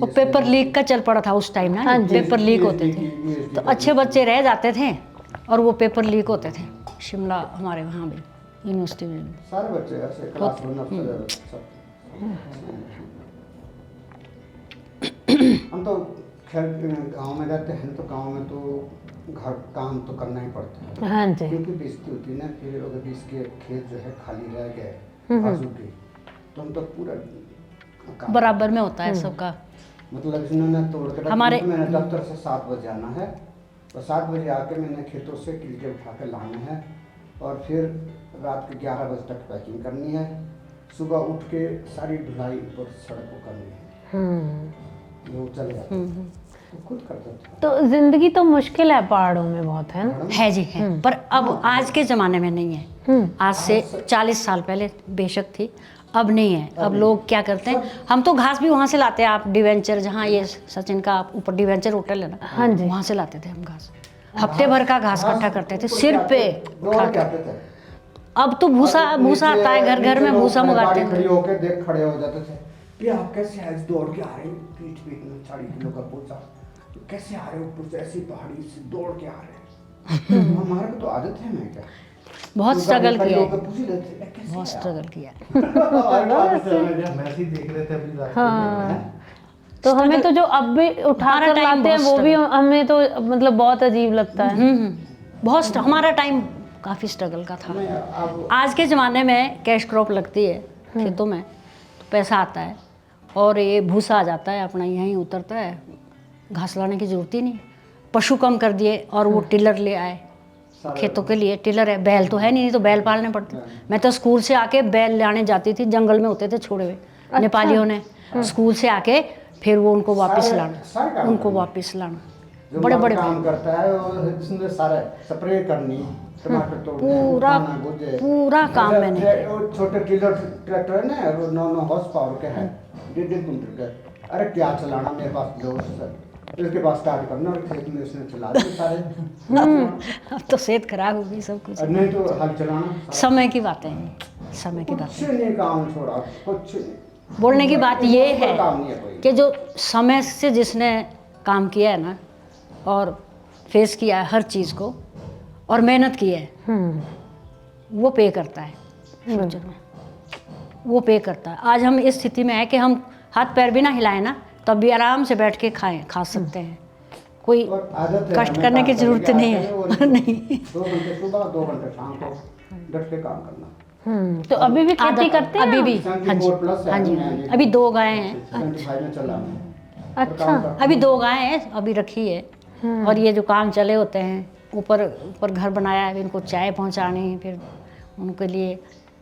वो पेपर लीक का चल पड़ा था उस टाइम ना, पेपर लीक होते थे, तो अच्छे बच्चे रह जाते थे और वो पेपर लीक होते थे। शिमला हमारे वहाँ भी यूनिवर्सिटी में भी। सारे बच्चे ऐसे क्लास वन अफसर सब। हम तो खैर गांव में रहते हैं तो गांव में तो घर काम तो करना ही पड़ता है। हाँ जी। क्योंकि बेइज्जती होती है ना, फिर अगर बीस के खेत जो है खाली रह गए आजू के, तो हम तो पूरा काम बराबर में होता है सबका। मतलब इन्होंने तोड़ के हमारे- मैंने दफ्तर से 7 बजे आना है और 7 बजे आके मैंने खेतों से किलके उठा के लाना है और फिर रात के 11 बजे तक पैकिंग करनी है। सुबह उठ के सारी धुलाई ऊपर सड़क को करनी है, वो चले जाते हैं। तो खुद करते थे। तो जिंदगी तो मुश्किल है पहाड़ों में बहुत, है ना? है जी है, पर अब आज के ज़माने में नहीं है। आज से 40 साल पहले बेशक थी, अब नहीं है। अब लोग क्या करते हैं, हम तो घास भी वहाँ से लाते हैं। आप डिवेंचर, जहाँ ये सचिन का ऊपर डिवेंचर होटल है ना, हाँ जी। वहाँ से लाते थे हम घास। हफ्ते भर का घास इकट्ठा करते थे सिर पे उठा दौड़ के के। आते थे। अब तो भूसा आता है, घर घर में भूसा मंगाते खड़े हैं। होके देख खड़े हो जाते थे, ये आप कैसे आज दौड़ के आ रहे हो, पीठ पीठ में 40 किलो का बोझा, कैसे आ रहे हो ऊपर से ऐसी पहाड़ी से दौड़ के आ रहे हैं। हमारे को तो आदत है, मैं क्या बहुत तो स्ट्रगल गाड़ी खड़ी किया होके है, पूछ ही लेते हैं, कैसे बहुत आया? स्ट्रगल किया है। मैसेज देख रहे थे अभी रात हाँ। तो हमें तो जो अब भी उठा हमारा कर टाइम लाते हैं बहुत वो भी हमें तो मतलब बहुत अजीब लगता है। बहुत हमारा टाइम काफ़ी स्ट्रगल का था। अब आज के ज़माने में कैश क्रॉप लगती है खेतों में, तो पैसा आता है और ये भूसा आ जाता है, अपना यहीं उतरता है, घास लाने की ज़रूरत ही नहीं। पशु कम कर दिए और वो टिलर ले आए खेतों के लिए। टिलर है, बैल तो है नहीं तो बैल पालने पड़ते। मैं तो स्कूल से आके बैल लाने जाती थी, जंगल में होते थे छोड़े हुए नेपालियों ने। स्कूल से आके फिर वो उनको वापस सारे लाना, काम उनको करने। वापस लाना। जो बड़े मर्द बड़े काम करता है और इसमें सारा स्प्रे करनी, टमाटर तोड़ने, पूरा- उठाना, भूजे। पूरा काम मैंने किया। वो छोटे टिलर ट्रैक्टर है ना, वो 9 हॉर्स पावर के है, 1.5 कुंटल के। अरे क्या चलाना, मेरे पास लो सर, इसके पास स्टार्ट करना और खेत में उसने चला दिए सारे। अब तो सेहत खराब होगी सब कुछ। और नहीं तो हल चलाना। समय की बातें हैं, समय की बातें। कुछ नहीं काम छोड़ा, कुछ नहीं। बोलने की बात ये है काम नहीं है कोई। कि जो समय से जिसने काम किया है ना और फेस किया है हर चीज़ को और मेहनत की है, वो पे करता है फ्यूचर में, वो पे करता है। आज हम इस स्थिति में है कि हम हाथ पैर भी ना हिलाएं ना, तब भी आराम से बैठ के खा सकते हैं। कोई और आदत है, कष्ट हमें करने की काम जरूरत करने नहीं आते हैं, वो है। नहीं 2 घंटे सुबह 2 घंटे शाम को डट के काम करना। तो अभी भी खेती आदत- करते हैं अभी आप? भी। हाँ जी 74+ है, हाँ जी, मैं अभी 2 गायें हैं। 75 में चला मैं। अच्छा। अभी 2 गायें हैं, अभी रखी है। और ये जो काम चले होते हैं, ऊपर घर बनाया है, इनको चाय पहुंचानी, फिर उनके लिए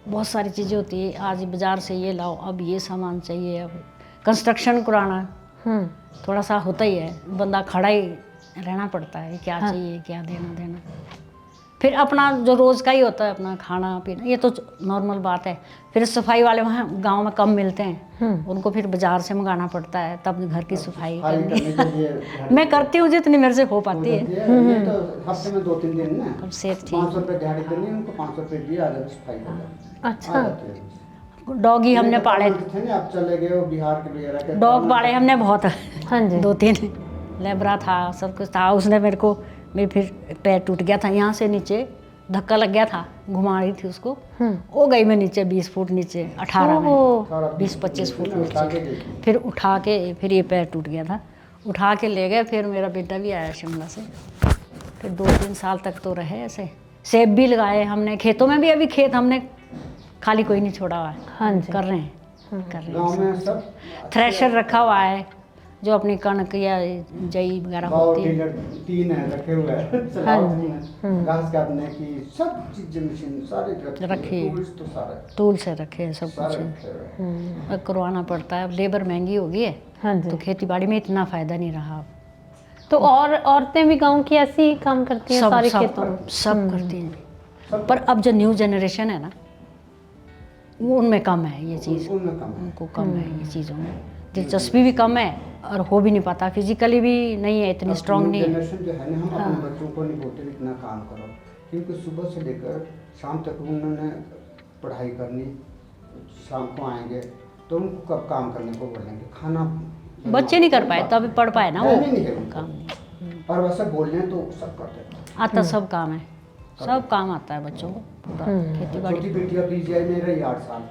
बहुत सारी चीज़ें होती है। आज बाज़ार से ये लाओ, अब ये सामान चाहिए, अब कंस्ट्रक्शन कराना थोड़ा सा होता ही है, बंदा खड़ा ही रहना पड़ता है, क्या चाहिए, क्या देना। फिर अपना जो रोज़ का ही होता है, अपना खाना पीना, ये तो नॉर्मल बात है। फिर सफाई वाले वहाँ गांव में कम मिलते हैं, उनको फिर बाज़ार से मंगाना पड़ता है, तब घर की सफाई खाली करनी। करने के लिए मैं करती हूँ जितनी मेरे से हो पाती है। ये तो हफ्ते में 2-3 दिन ना, अब सेहत ठीक। 500 रुपये दिहाड़ी देनी, उनको 500 रुपये दिया, आधा सफाई कर देना। अच्छा। आदत है। डॉगी हमने पाले, थे ना, आप चले गए हो बिहार के वगैरह के, डॉग पाले हमने बहुत, हाँ जी। 2-3 लेबरा था, सब कुछ था। उसने मेरे फिर पैर टूट गया था, यहाँ से नीचे धक्का लग गया था, घुमा रही थी उसको, वो गई मैं नीचे 20 फुट नीचे, 18 में 20-25 फुट नीचे। फिर उठा के फिर ये पैर टूट गया था, उठा के ले गए। फिर मेरा बेटा भी आया शिमला से, फिर 2-3 साल तक तो रहे ऐसे। सेब भी लगाए हमने खेतों में भी, अभी खेत हमने खाली कोई नहीं छोड़ा हुआ है। हाँ जी। कर रहे हैं गाँव में सब थ्रेशर रखा हुआ है, जो अपनी कणक या जई वगैरह पावर होती है। टिलर 3 है रखे हुए हैं, चलाओ 3 है, घास काटने की सब चीजें, मशीन सारे रखी है। टूल्स तो सारे टूल से रखे हैं सब सारे कुछ। रखे हुए हैं। अब करवाना पड़ता है, अब लेबर महंगी हो गई है, हाँ जी। तो खेती बाड़ी में इतना फ़ायदा नहीं रहा अब। तो और औरतें भी गांव की ऐसी ही काम करती हैं सारे खेतों में? सब करती हैं, पर अब जो न्यू जनरेशन है ना, वो उनमें कम है ये चीज़, उनमें कम है। उनको कम है ये चीज़ों में, दिलचस्पी भी कम है और हो भी नहीं पाता, फिजिकली भी नहीं है, इतनी स्ट्रांग नहीं है। जनरेशन जो है ना, हम अपने बच्चों को नहीं बोलते भी इतना काम करो, क्योंकि सुबह से लेकर शाम तक उन्होंने पढ़ाई करनी, शाम को आएंगे तो उनको कब काम करने को बोलेंगे, खाना बच्चे नहीं कर पाए तब पढ़ पाए ना वो नहीं है उनको। काम नहीं और वैसे बोलने तो सब करते हैं। आता, सब काम है, सब काम आता है बच्चों को पूरा खेती बाड़ी। छोटी बेटी अभी जे में रही 8 साल,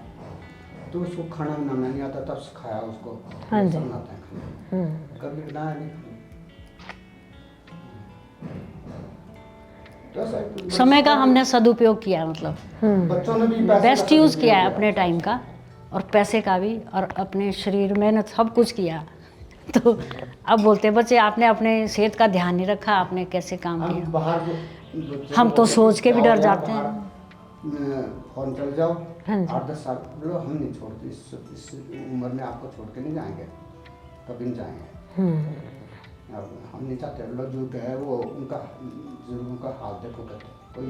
तो उसको खाना बनाना नहीं आता, तब सिखाया उसको। हाँ जी। बनाता है खाना, कभी बनाया नहीं खाना। तो ऐसा समय का हमने सदुपयोग किया, मतलब बच्चों ने भी पैसे बेस्ट का यूज़ सदुपयोग किया है अपने टाइम का, और पैसे का भी, और अपने शरीर में सब कुछ किया। तो अब बोलते हैं बच्चे आपने अपने सेहत का ध्यान नहीं रखा, आपने कैसे काम हम किया। बाहर हम तो सोच के भी डर जाते हैं। फोन चल जाओ, हाँ जी। 8-10 साल बोलो हम नहीं छोड़ते, इस उम्र में आपको छोड़ के नहीं जाएंगे, कभी नहीं जाएंगे। अब हम नहीं चाहते, लोग जो है वो उनका हाल देखो, कहते कोई